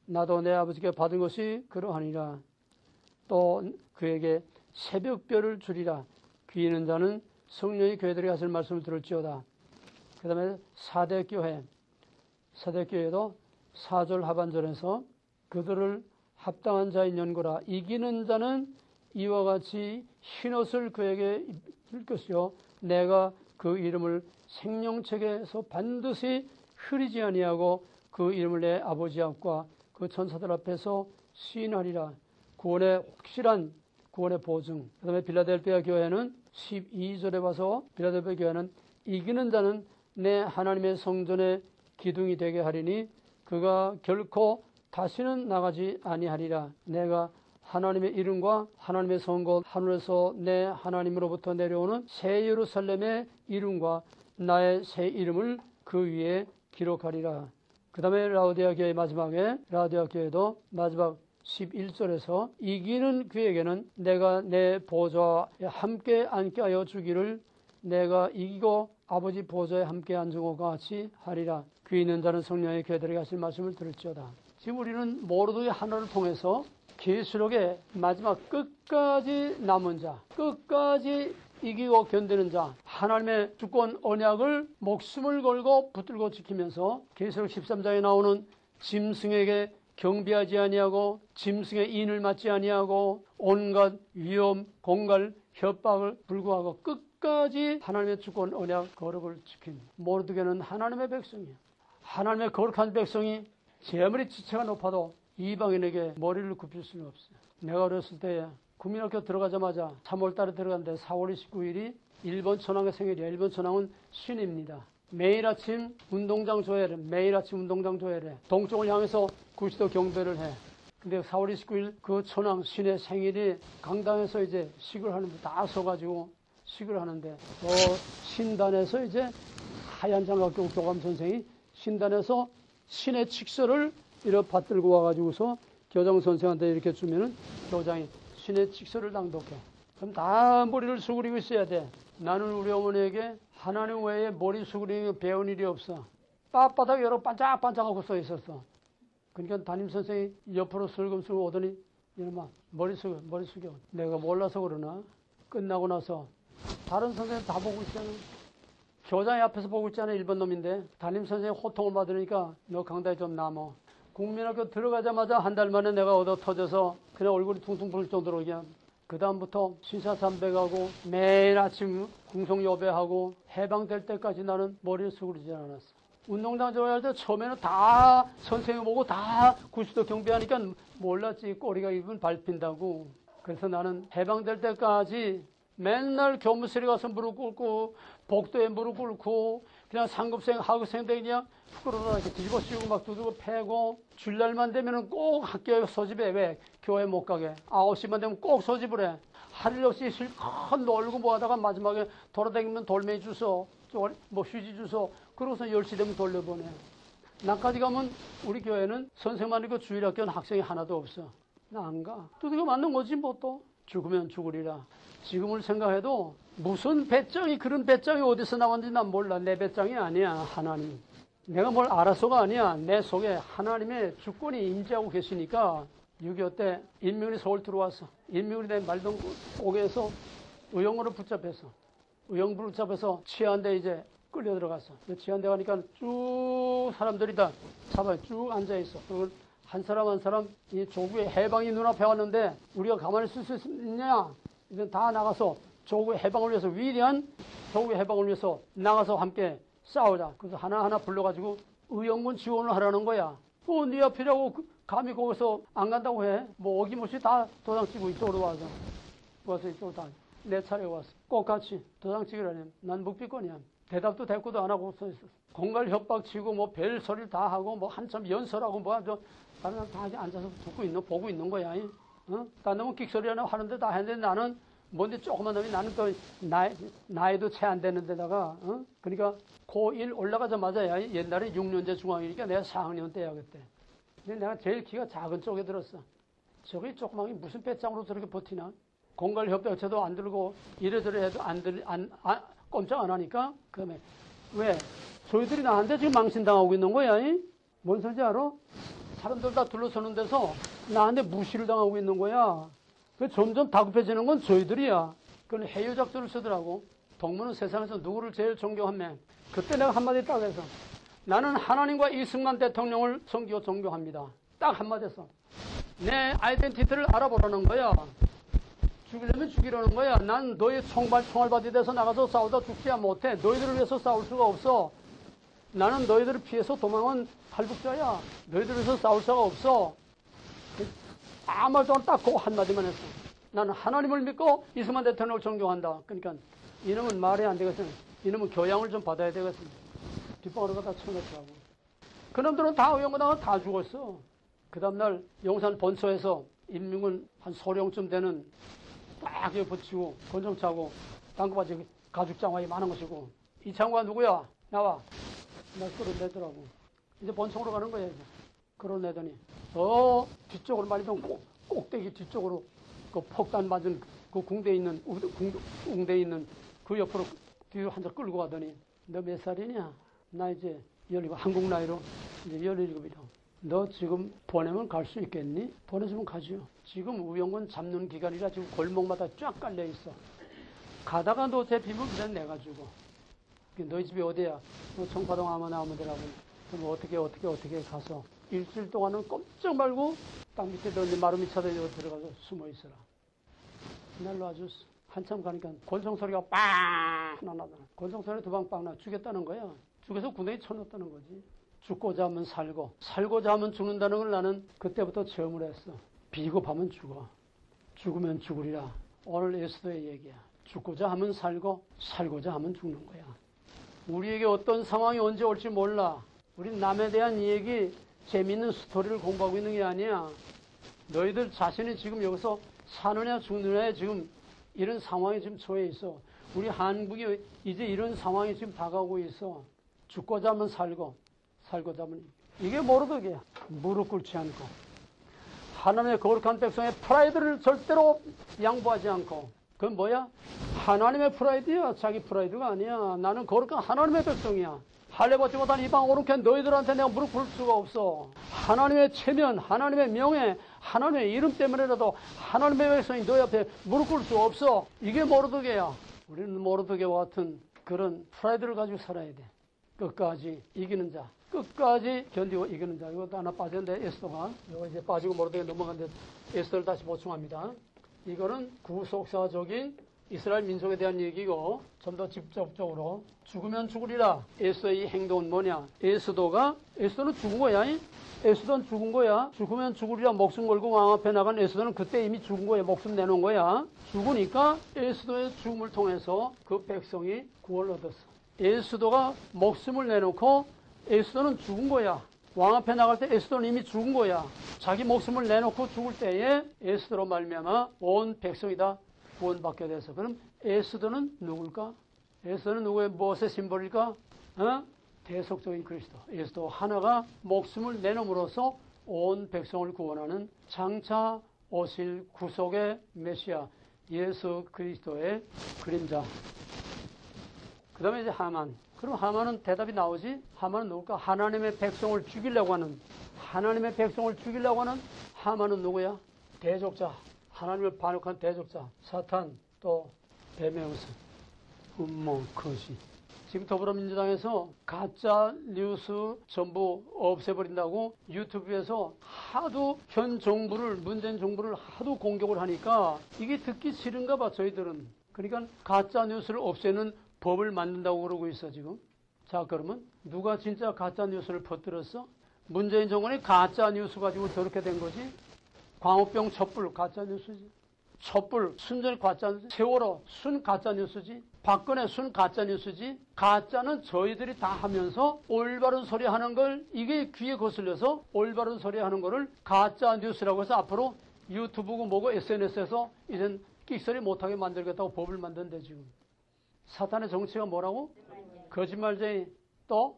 나도 내 아버지께 받은 것이 그러하니라. 또 그에게 새벽별을 주리라. 귀 있는 자는 성령이 교회들에게 하실 말씀을 들을지어다. 그 다음에 사대교회도 4절 하반절에서 그들을 합당한 자인 연고라. 이기는 자는 이와 같이 흰옷을 그에게 입힐 것이요 내가 그 이름을 생명책에서 반드시 흐리지 아니하고 그 이름을 내 아버지 앞과 그 천사들 앞에서 시인하리라. 구원의 확실한 구원의 보증. 그 다음에 빌라델피아 교회는 12절에 와서 빌라델피아 교회는 이기는 자는 내 하나님의 성전의 기둥이 되게 하리니 그가 결코 다시는 나가지 아니하리라. 내가 하나님의 이름과 하나님의 성곳 하늘에서 내 하나님으로부터 내려오는 새 예루살렘의 이름과 나의 새 이름을 그 위에 기록하리라. 그 다음에 라오디아 교회 라오디아 교회도 마지막 11절에서 이기는 그에게는 내가 내 보좌에 함께 앉게 하여 주기를 내가 이기고 아버지 보좌에 함께 앉은 것과 같이 하리라. 귀 있는 자는 성령의 교회들에게 하실 말씀을 들을지어다. 지금 우리는 모르드의 하나를 통해서 계시록의 마지막 끝까지 남은 자, 끝까지 이기고 견디는 자, 하나님의 주권 언약을 목숨을 걸고 붙들고 지키면서 계시록 13장에 나오는 짐승에게 경배하지 아니하고 짐승의 인을 맞지 아니하고 온갖 위험, 공갈, 협박을 불구하고 끝까지 하나님의 주권 언약 거룩을 지킨 모르드게는 하나님의 백성이에요. 하나님의 거룩한 백성이 제 아무리 지체가 높아도 이방인에게 머리를 굽힐 수는 없어요. 내가 어렸을 때 국민학교 들어가자마자 3월달에 들어갔는데 4월 29일이 일본 천황의 생일이에요. 일본 천황은 신입니다. 매일 아침 운동장 조회를 동쪽을 향해서 구시도 경배를 해. 근데 4월 29일 그 천황 신의 생일이 강당에서 이제 식을 하는데 다 서가지고 식을 하는데 신단에서 이제 하얀 장갑 끼고 교감 선생이 신단에서 신의 칙서를 이렇게 받들고 와가지고서 교장 선생한테 이렇게 주면은 교장이 신의 칙서를 낭독해. 그럼 다 머리를 수그리고 있어야 돼. 나는 우리 어머니에게 하나님 외에 머리 수그리는 게 배운 일이 없어. 빳빳하게 여러 반짝반짝하고 써 있었어. 그러니까 담임 선생이 옆으로 슬금슬금 오더니 이놈아 머리 숙여. 내가 몰라서 그러나 끝나고 나서 다른 선생님 다 보고 있잖아. 교장이 앞에서 보고 있잖아. 일본 놈인데 담임 선생님 호통을 받으니까 너 강당에 좀 남어. 국민학교 들어가자마자 한 달 만에 내가 얻어 터져서 그냥 얼굴이 퉁퉁 부을 정도로 그냥 그 다음부터 신사삼배하고 매일 아침 궁성요배하고 해방될 때까지 나는 머리를 수그리지 않았어. 운동장 들어갈 때 처음에는 다 선생님 보고 다 구시도 경배하니까 몰랐지. 꼬리가 입은 밟힌다고. 그래서 나는 해방될 때까지 맨날 교무실에 가서 무릎 꿇고 복도에 무릎 꿇고 그냥 상급생 하급생들 그냥 부끄러워 이렇게 뒤집어 씌우고 막 두들고 패고 주일날만 되면은 꼭 학교에 소집해. 왜? 교회 못 가게. 9시만 되면 꼭 소집을 해. 할 일 없이 실컷 놀고 뭐 하다가 마지막에 돌아다니면 돌멩이 주소 뭐 휴지 주소 그러고서 10시 되면 돌려보내. 나까지 가면 우리 교회는 선생만 있고 주일학교는 학생이 하나도 없어. 나 안 가. 또 그거 맞는 거지 뭐 또. 죽으면 죽으리라. 지금을 생각해도 무슨 배짱이 그런 배짱이 어디서 나왔는지 난 몰라. 내 배짱이 아니야. 하나님. 내가 뭘 알아서가 아니야. 내 속에 하나님의 주권이 임재하고 계시니까 6.25 때 인명이 서울 들어왔어. 인명이 내 말던 옥에서 의형으로 붙잡혔어. 의형부를 붙잡아서 치안대 이제 끌려 들어갔어. 치안대 가니까 쭉 사람들이 다 잡아요. 쭉 앉아있어. 그리고 한 사람 한 사람 이 조국의 해방이 눈앞에 왔는데 우리가 가만히 있을 수 있느냐? 이제 다 나가서 조국의 해방을 위해서 위대한 조국의 해방을 위해서 나가서 함께 싸우자. 그래서 하나하나 불러가지고 의형문 지원을 하라는 거야. 네 앞이라고 감히 거기서 안 간다고 해. 뭐 어김없이 다 도장 찍고 이쪽으로 와서 이쪽으로 다 내 차례 왔어. 꼭 같이 도장 찍으라니. 난 묵비권이야. 대답도 대꾸도 안 하고 서 있었어. 공갈 협박 치고 뭐 별 소리를 다 하고 뭐 한참 연설하고 뭐 나는 다 앉아서 보고 있는 거야. 어? 딴 놈은 끽소리 하는데 다 했는데 나는 뭔데 조그만 놈이 나는 또 나이도 채 안 되는 데다가 그러니까 고1 올라가자마자 옛날에 6년제 중앙이니까 내가 4학년 때야 그때. 근데 내가 제일 키가 작은 쪽에 들었어. 저기 조그마한 게 무슨 배짱으로 저렇게 버티나? 공갈 협박체도 안 들고 이래저래 해도 꼼짝 안 하니까 그다음에 왜? 저희들이 나한테 지금 망신당하고 있는 거야. 뭔 소리인지 알아? 사람들 다 둘러서는 데서 나한테 무시를 당하고 있는 거야. 점점 다급해지는 건 저희들이야. 그건 해유작전을 쓰더라고. 동무는 세상에서 누구를 제일 존경하며 그때 내가 한마디 딱 해서 나는 하나님과 이승만 대통령을 섬기고 존경합니다. 딱 한마디 했어. 내 아이덴티티를 알아보라는 거야. 죽이려면 죽이려는 거야. 난 너의 총알바디 돼서 나가서 싸우다 죽지야 못해. 너희들을 위해서 싸울 수가 없어. 나는 너희들을 피해서 도망한 탈북자야. 너희들을 위해서 싸울 수가 없어. 아무 말도 안 딱 그 한마디만 했어. 나는 하나님을 믿고 이승만 대통령을 존경한다. 그러니까 이놈은 말이 안 되겠어. 이놈은 교양을 좀 받아야 되겠어. 뒷방으로 갖다 쳐놓더라고. 그놈들은 다 의용하다가 다 죽었어. 그 다음날 용산 본처에서 인민군 한 소령쯤 되는 딱 여기 붙이고 권총 차고 당구바지 가죽 장화이 많은 것이고 이 장관 누구야? 나와. 나 끌어내더라고. 이제 본청으로 가는 거야. 이제. 끌어내더니 뒤쪽으로 말이면 꼭대기 뒤쪽으로 그 폭탄 맞은 그 궁대에 있는 그 옆으로 뒤로 한자 끌고 가더니 너 몇 살이냐? 나 이제 17, 한국 나이로 이제 17이다. 너 지금 보내면 갈 수 있겠니? 보내주면 가지요. 지금 우영군 잡는 기간이라 지금 골목마다 쫙 깔려 있어. 가다가 너 잡히면 그냥 내가 주고. 너희 집이 어디야? 너 청파동 아마 나오면 되라고. 그럼 어떻게 가서 일주일 동안은 꼼짝 말고 땅 밑에 마루미 차대 들어가서 숨어 있어라. 날로 아주 한참 가니까 권총 소리가 빵 나잖아. 권총 소리 두 방 빵 나. 죽였다는 거야. 죽여서 군대에 쳐넣었다는 거지. 죽고자 하면 살고 살고자 하면 죽는다는 걸 나는 그때부터 체험을 했어. 비겁하면 죽어. 죽으면 죽으리라. 오늘 예수도의 얘기야. 죽고자 하면 살고 살고자 하면 죽는 거야. 우리에게 어떤 상황이 언제 올지 몰라. 우린 남에 대한 얘기, 재미있는 스토리를 공부하고 있는 게 아니야. 너희들 자신이 지금 여기서 사느냐 죽느냐에 지금 이런 상황이 지금 처해 있어. 우리 한국이 이제 이런 상황이 지금 다가오고 있어. 죽고자 하면 살고 살고자 하면 이게 모르덕이야. 무릎 꿇지 않고 하나님의 거룩한 백성의 프라이드를 절대로 양보하지 않고. 그건 뭐야? 하나님의 프라이드야. 자기 프라이드가 아니야. 나는 거룩한 하나님의 백성이야. 할례받지 못한 이방 오른캔 너희들한테 내가 무릎 꿇을 수가 없어. 하나님의 체면, 하나님의 명예, 하나님의 이름 때문에라도 하나님의 백성이 너희 앞에 무릎 꿇을 수 없어. 이게 모르드게야. 우리는 모르드게와 같은 그런 프라이드를 가지고 살아야 돼. 끝까지 이기는 자. 끝까지 견디고 이기는 자. 이것도 하나 빠졌는데 에스더가. 이거 이제 빠지고 모르드게 넘어갔는데 에스더를 다시 보충합니다. 이거는 구속사적인 이스라엘 민족에 대한 얘기고 좀 더 직접적으로 죽으면 죽으리라. 에스더의 행동은 뭐냐? 에스더는 죽은 거야. 에스더는 죽은 거야. 죽으면 죽으리라. 목숨 걸고 왕 앞에 나간 에스더는 그때 이미 죽은 거야. 목숨 내놓은 거야. 죽으니까 에스더의 죽음을 통해서 그 백성이 구원을 얻었어. 에스더가 목숨을 내놓고 에스더는 죽은 거야. 왕 앞에 나갈 때 에스더는 이미 죽은 거야. 자기 목숨을 내놓고 죽을 때에 에스더로 말미암아 온 백성이 다 구원받게 돼서. 그럼 에스더는 누굴까? 에스더는 누구의 무엇의 심벌일까? 대속적인 그리스도, 예수도 하나가 목숨을 내놓음으로써 온 백성을 구원하는 장차 오실 구속의 메시아 예수 그리스도의 그림자. 그 다음에 이제 하만. 그럼 하만은 대답이 나오지? 하만은 누굴까? 하나님의 백성을 죽이려고 하는, 하나님의 백성을 죽이려고 하는 하만은 누구야? 대적자. 하나님을 반역한 대적자. 사탄, 또 뱀의 우스, 음모, 거짓. 지금 더불어민주당에서 가짜 뉴스 전부 없애버린다고 유튜브에서 하도 현 정부를, 문재인 정부를 하도 공격을 하니까 이게 듣기 싫은가 봐, 저희들은. 그러니까 가짜 뉴스를 없애는 법을 만든다고 그러고 있어, 지금. 자, 그러면 누가 진짜 가짜 뉴스를 퍼뜨렸어? 문재인 정권이 가짜 뉴스 가지고 저렇게 된 거지? 광우병 촛불 가짜 뉴스지. 촛불 순전 가짜 뉴스. 세월호 순 가짜 뉴스지. 박근혜 순 가짜 뉴스지. 가짜는 저희들이 다 하면서 올바른 소리 하는 걸 이게 귀에 거슬려서 올바른 소리 하는 거를 가짜 뉴스라고 해서 앞으로 유튜브고 뭐고 SNS에서 이젠 끽소리 못하게 만들겠다고 법을 만든대 지금. 사탄의 정치가 뭐라고? 거짓말쟁이, 또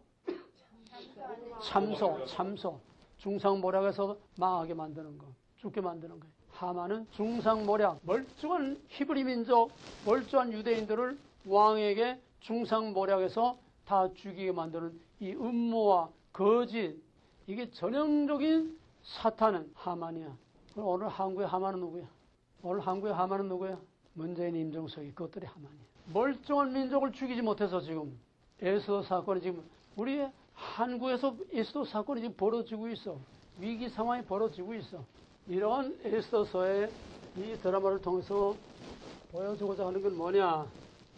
참소, 중상모략에서 망하게 만드는 거, 죽게 만드는 거예요. 하만은 중상모략, 멀쩡한 히브리 민족, 멀쩡한 유대인들을 왕에게 중상모략에서 다 죽이게 만드는 이 음모와 거짓, 이게 전형적인 사탄은 하만이야. 그럼 오늘 한국의 하만은 누구야? 오늘 한국의 하만은 누구야? 문재인, 임종석이, 그것들이 하만이야. 멀쩡한 민족을 죽이지 못해서 지금 에스더 사건이 지금 우리 한국에서 에스더 사건이 지금 벌어지고 있어. 위기 상황이 벌어지고 있어. 이런 에스더서의 이 드라마를 통해서 보여주고자 하는 건 뭐냐?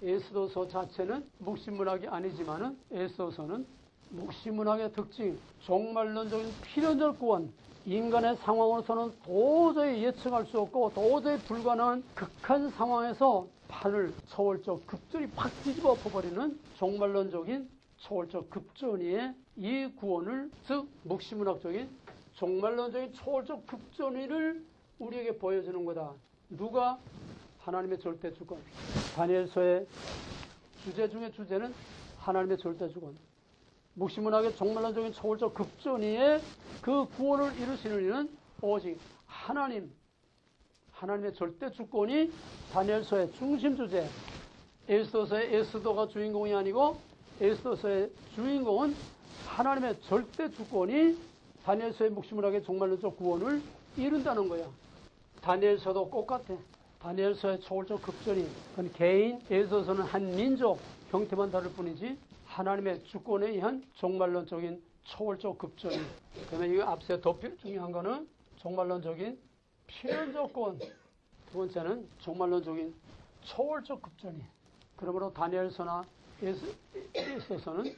에스더서 자체는 묵시문학이 아니지만은 에스더서는 묵시문학의 특징, 종말론적인 필연적 구원, 인간의 상황으로서는 도저히 예측할 수 없고 도저히 불가능한 극한 상황에서 판을 초월적 급전이 팍 뒤집어 엎어버리는 종말론적인 초월적 급전위의 이 구원을, 즉 묵시문학적인 종말론적인 초월적 급전위를 우리에게 보여주는 거다. 누가? 하나님의 절대 주권. 다니엘서의 주제 중에 주제는 하나님의 절대 주권. 묵시문학의 종말론적인 초월적 급전위의 그 구원을 이루시는 이는 오직 하나님의 절대 주권이 다니엘서의 중심 주제. 에스더서의 에스더가 주인공이 아니고 에스더서의 주인공은 하나님의 절대 주권이 다니엘서의 묵시문학의 종말론적 구원을 이룬다는 거야. 다니엘서도 똑같아. 다니엘서의 초월적 급전이, 그건 개인, 에스더서는 한 민족 형태만 다를 뿐이지 하나님의 주권에 의한 종말론적인 초월적 급전이. 그러면 이거 앞서 더 중요한 거는 종말론적인 필연적 구원. 두 번째는 종말론적인 초월적 급전이. 그러므로 다니엘서나 에스더서는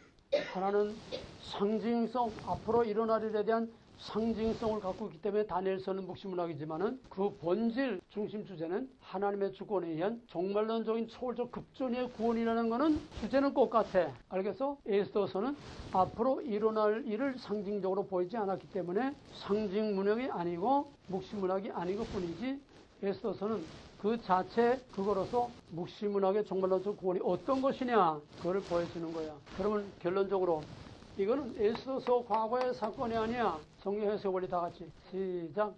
하나는 상징성, 앞으로 일어날 일에 대한 상징성을 갖고 있기 때문에 다니엘서는 묵시문학이지만은 그 본질 중심 주제는 하나님의 주권에 의한 종말론적인 초월적 급전의 구원이라는 것은 주제는 똑같아. 알겠어? 에스더서는 앞으로 일어날 일을 상징적으로 보이지 않았기 때문에 상징 문학이 아니고 묵시문학이 아닌 것뿐이지, 에스더서는 그 자체 그거로서 묵시문학의 종말론적 구원이 어떤 것이냐 그걸 보여주는 거야. 그러면 결론적으로 이거는 에스더서 과거의 사건이 아니야. 성경 해석 원리 다 같이 시작.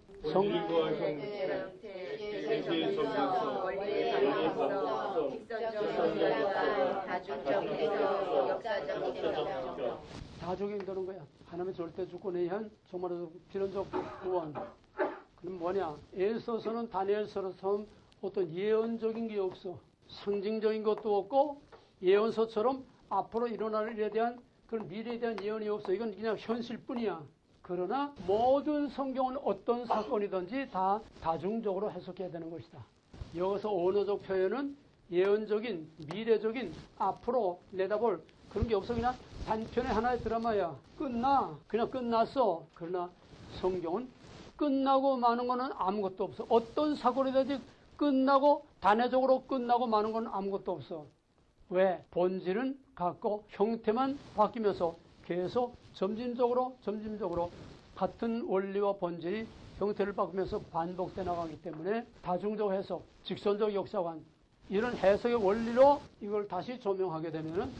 다족이 되는 거야. 하나님의 절대 주권에 의한 정말로 필연적 구원. 그럼 뭐냐? 에스더서는 다니엘서처럼 어떤 예언적인 게 없어. 상징적인 것도 없고 예언서처럼 앞으로 일어날 일에 대한 그런 미래에 대한 예언이 없어. 이건 그냥 현실뿐이야. 그러나 모든 성경은 어떤 사건이든지 다 다중적으로 해석해야 되는 것이다. 여기서 언어적 표현은 예언적인, 미래적인, 앞으로 내다볼 그런 게 없어. 그냥 단편의 하나의 드라마야. 그냥 끝났어. 그러나 성경은 끝나고 마는 거는 아무것도 없어. 어떤 사건이든지 끝나고 단회적으로 끝나고 마는 건 아무것도 없어. 왜? 본질은 같고 형태만 바뀌면서 계속 점진적으로 같은 원리와 본질이 형태를 바꾸면서 반복돼 나가기 때문에 다중적 해석, 직선적 역사관, 이런 해석의 원리로 이걸 다시 조명하게 되면은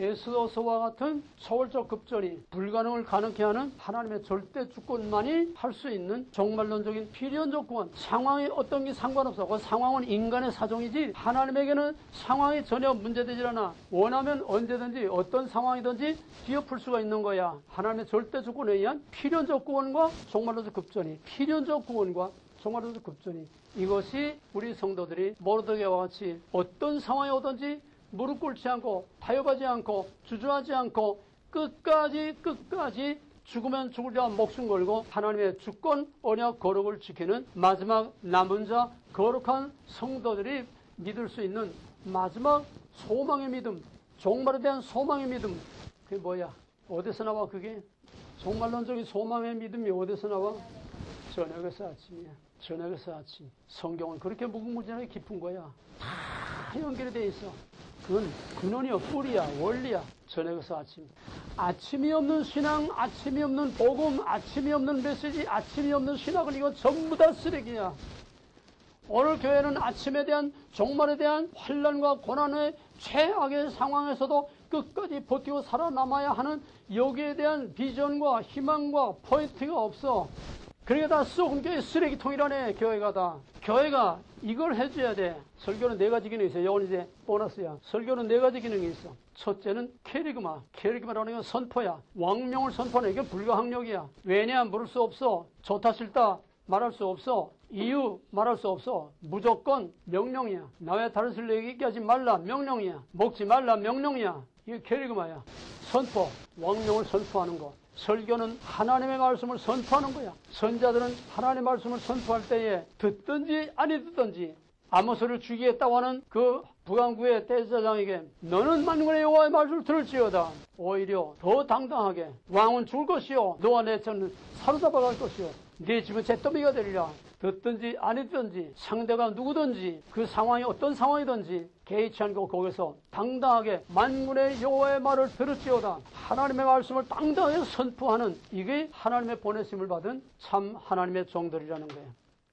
에스더서와 같은 초월적 급전이 불가능을 가능케 하는 하나님의 절대 주권만이 할 수 있는 종말론적인 필연적 구원. 상황이 어떤 게 상관없어. 그 상황은 인간의 사정이지 하나님에게는 상황이 전혀 문제되질 않아. 원하면 언제든지 어떤 상황이든지 뒤엎을 수가 있는 거야. 하나님의 절대 주권에 의한 필연적 구원과 종말론적 급전이, 필연적 구원과 종말론적 급전이, 이것이 우리 성도들이 모르드게와 같이 어떤 상황이 오든지 무릎 꿇지 않고 타협하지 않고 주저하지 않고 끝까지 죽으면 죽으려 목숨 걸고 하나님의 주권 언약 거룩을 지키는 마지막 남은 자 거룩한 성도들이 믿을 수 있는 마지막 소망의 믿음, 종말에 대한 소망의 믿음. 그게 뭐야? 어디서 나와 그게? 종말론적인 소망의 믿음이 어디서 나와? 저녁에서 아침이야. 저녁에서 아침. 성경은 그렇게 무궁무진하게 깊은 거야. 다 연결이 돼 있어. 그건 근원이야, 뿌리야, 원리야. 저녁에서 아침. 아침이 없는 신앙, 아침이 없는 복음, 아침이 없는 메시지, 아침이 없는 신학은 이거 전부 다 쓰레기야. 오늘 교회는 아침에 대한, 종말에 대한 환난과 고난의 최악의 상황에서도 끝까지 버티고 살아남아야 하는 여기에 대한 비전과 희망과 포인트가 없어. 그러니까 다 썩은 교회 쓰레기통이라네. 교회가 다. 교회가 이걸 해줘야 돼. 설교는 4가지 기능이 있어요. 이건 이제 보너스야. 설교는 4가지 기능이 있어. 첫째는 캐리그마. 캐리그마라는 건 선포야. 왕명을 선포하는 이게 불가항력이야. 왜냐? 물을 수 없어. 좋다 싫다 말할 수 없어. 이유 말할 수 없어. 무조건 명령이야. 나의 다른 술 얘기하지 말라 명령이야. 먹지 말라 명령이야. 이게 캐리그마야. 선포. 왕명을 선포하는 거. 설교는 하나님의 말씀을 선포하는 거야. 선자들은 하나님의 말씀을 선포할 때에 듣든지 아니 듣든지 아모스를 죽이겠다고 하는 그 북왕구의 대제사장에게 너는 만군의 여호와의 말씀을 들을지어다. 오히려 더 당당하게 왕은 죽을 것이요 너와 내 전을 사로잡아갈 것이요 네 집은 잿더미가 되리라. 듣든지 아니 듣든지 상대가 누구든지 그 상황이 어떤 상황이든지 개의치 않고 거기서 당당하게 만군의 여호와의 말을 들을지어다. 하나님의 말씀을 당당하게 선포하는 이게 하나님의 보내심을 받은 참 하나님의 종들이라는 거예요.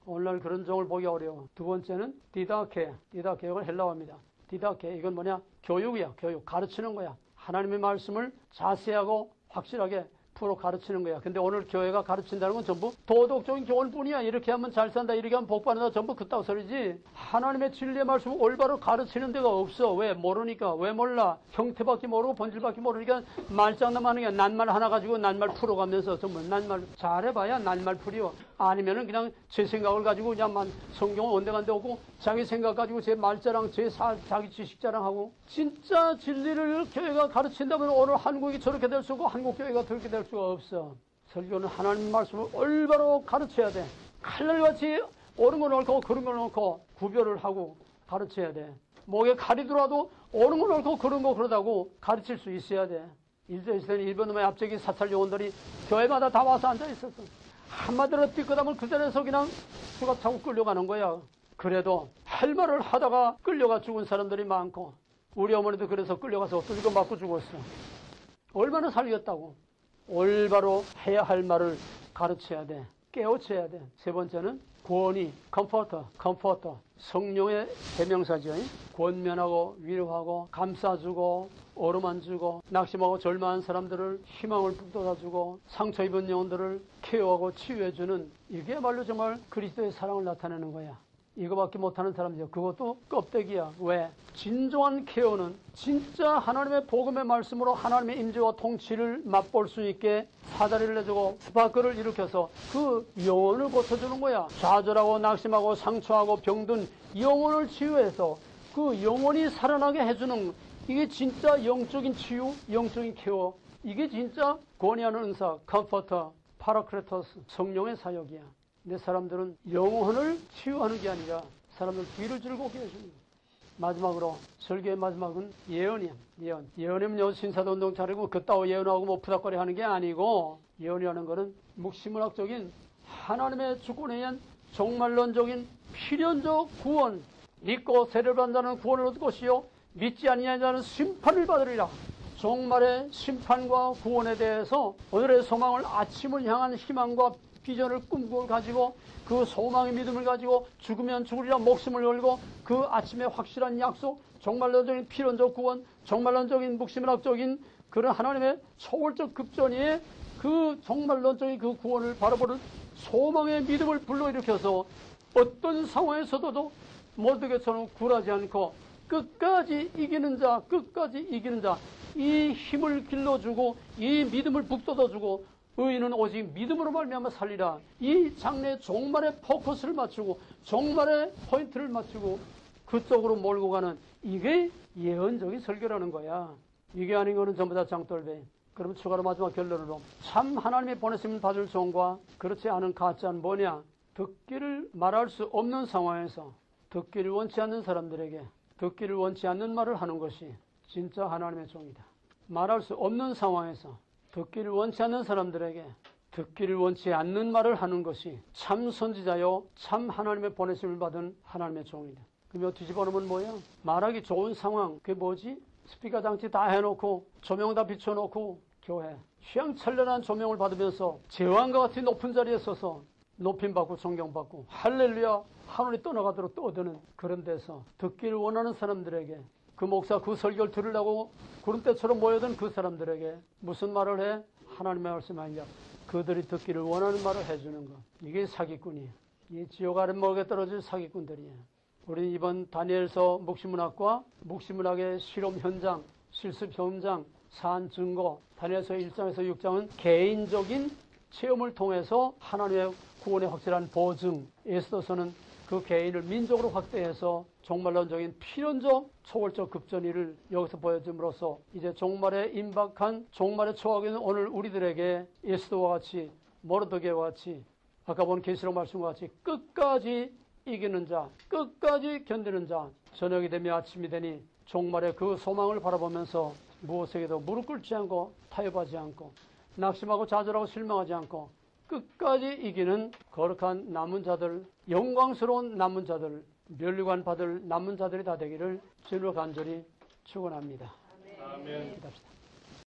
오늘날 그런 종을 보기 어려워. 두 번째는 디다케. 디다케가 헬라어입니다. 디다케 이건 뭐냐? 교육이야. 교육. 가르치는 거야. 하나님의 말씀을 자세하고 확실하게 프로 가르치는 거야. 근데 오늘 교회가 가르친다는 건 전부 도덕적인 교훈뿐이야. 이렇게 하면 잘 산다, 이렇게 하면 복 받는다, 전부 그따구 소리지. 하나님의 진리의 말씀을 올바로 가르치는 데가 없어. 왜? 모르니까. 왜 몰라? 형태밖에 모르고 본질밖에 모르니까 말장난하는 게 낱말 하나 가지고 낱말 풀어가면서 전부 낱말 잘해봐야 낱말 풀이요. 아니면은 그냥 제 생각을 가지고 그냥 성경은 온데간데 오고 자기 생각 가지고 제 말자랑 자기 지식 자랑하고. 진짜 진리를 교회가 가르친다면 오늘 한국이 저렇게 될 수 없고 한국 교회가 저렇게 될 수가 없어. 설교는 하나님 말씀을 올바로 가르쳐야 돼. 칼날같이 옳은 건 옳고 그런 건 옳고 구별을 하고 가르쳐야 돼. 목에 칼이 들어와도 옳은 건 옳고 그런 거 그러다고 가르칠 수 있어야 돼. 일제 있을 때는 일본 놈의 압제기 사찰 요원들이 교회마다 다 와서 앉아 있었어. 한마디로 띠끄다면 그 자리에서 그냥 수갑 차고 끌려가는 거야. 그래도 할 말을 하다가 끌려가 죽은 사람들이 많고 우리 어머니도 그래서 끌려가서 뚫고 맞고 죽었어. 얼마나 살겠다고. 올바로 해야 할 말을 가르쳐야 돼. 깨우쳐야 돼. 세 번째는 권위, 컴포터. 성령의 대명사죠. 권면하고 위로하고 감싸주고 어루만주고 낙심하고 절망한 사람들을 희망을 북돋아주고 상처 입은 영혼들을 케어하고 치유해주는 이게야말로 정말 그리스도의 사랑을 나타내는 거야. 이거밖에 못하는 사람이죠. 그것도 껍데기야. 왜? 진정한 케어는 진짜 하나님의 복음의 말씀으로 하나님의 임재와 통치를 맛볼 수 있게 사다리를 내주고 스파크를 일으켜서 그 영혼을 고쳐주는 거야. 좌절하고 낙심하고 상처하고 병든 영혼을 치유해서 그 영혼이 살아나게 해주는, 이게 진짜 영적인 치유, 영적인 케어. 이게 진짜 권위하는 은사, 컴포터, 파라크레토스, 성령의 사역이야. 근데 사람들은 영혼을 치유하는 게 아니라 사람들 귀를 즐겁게 해주는 거야. 마지막으로 설교의 마지막은 예언이야. 예언이면 신사도운동 차리고 그따위 예언하고 뭐 푸닥거리 하는 게 아니고, 예언이라는 거는 묵시문학적인 하나님의 주권에 의한 종말론적인 필연적 구원, 믿고 세례를 받는 자는 구원을 얻을 것이요 믿지 아니하는 자는 심판을 받으리라. 종말의 심판과 구원에 대해서 오늘의 소망을, 아침을 향한 희망과 비전을 꿈꾸고 가지고 그 소망의 믿음을 가지고 죽으면 죽으리라 목숨을 걸고 그 아침에 확실한 약속, 종말론적인 필연적 구원, 종말론적인 묵시문학적인 그런 하나님의 초월적 급전이 그 종말론적인 그 구원을 바라보는 소망의 믿음을 불러일으켜서 어떤 상황에서도 모르드게처럼 굴하지 않고 끝까지 이기는 자, 끝까지 이기는 자, 이 힘을 길러주고 이 믿음을 북돋아주고 의인은 오직 믿음으로 말미암아 살리라. 이 장래의 종말의 포커스를 맞추고 종말의 포인트를 맞추고 그쪽으로 몰고 가는 이게 예언적인 설교라는 거야. 이게 아닌 거는 전부 다 장돌배. 그러면 추가로 마지막 결론으로 참 하나님의 보내심을 받을 종과 그렇지 않은 가짜는 뭐냐? 듣기를 말할 수 없는 상황에서 듣기를 원치 않는 사람들에게 듣기를 원치 않는 말을 하는 것이 진짜 하나님의 종이다. 말할 수 없는 상황에서 듣기를 원치 않는 사람들에게 듣기를 원치 않는 말을 하는 것이 참 선지자요 참 하나님의 보내심을 받은 하나님의 종이다. 그러면 뒤집어놓으면 뭐야? 말하기 좋은 상황, 그게 뭐지? 스피커 장치 다 해놓고 조명 다 비춰놓고 교회 휘황찬란한 조명을 받으면서 제왕과 같이 높은 자리에 서서 높임받고 존경받고 할렐루야 하늘이 떠나가도록 떠드는 그런 데서 듣기를 원하는 사람들에게 그 목사 그 설교를 들으려고 구름대처럼 모여든 그 사람들에게 무슨 말을 해? 하나님의 말씀하냐 그들이 듣기를 원하는 말을 해주는 것. 이게 사기꾼이에요. 이 지옥 아랫목에 떨어질 사기꾼들이에요. 우리 이번 다니엘서 묵시문학과 묵시문학의 실험 현장, 실습 현장, 사안 증거, 다니엘서 1장에서 6장은 개인적인 체험을 통해서 하나님의 구원의 확실한 보증, 에스더서는 그 개인을 민족으로 확대해서 종말론적인 필연적 초월적 급전이를 여기서 보여줌으로써 이제 종말에 임박한 종말에 처하고 있는 오늘 우리들에게 에스더와 같이 모르드게와 같이 아까 본 계시록 말씀과 같이 끝까지 이기는 자, 끝까지 견디는 자, 저녁이 되며 아침이 되니 종말의 그 소망을 바라보면서 무엇에게도 무릎 꿇지 않고 타협하지 않고 낙심하고 좌절하고 실망하지 않고 끝까지 이기는 거룩한 남은 자들, 영광스러운 남은 자들, 멸류관 받을 남은 자들이 다 되기를 주로 간절히 축원합니다. 아멘. 기도합시다.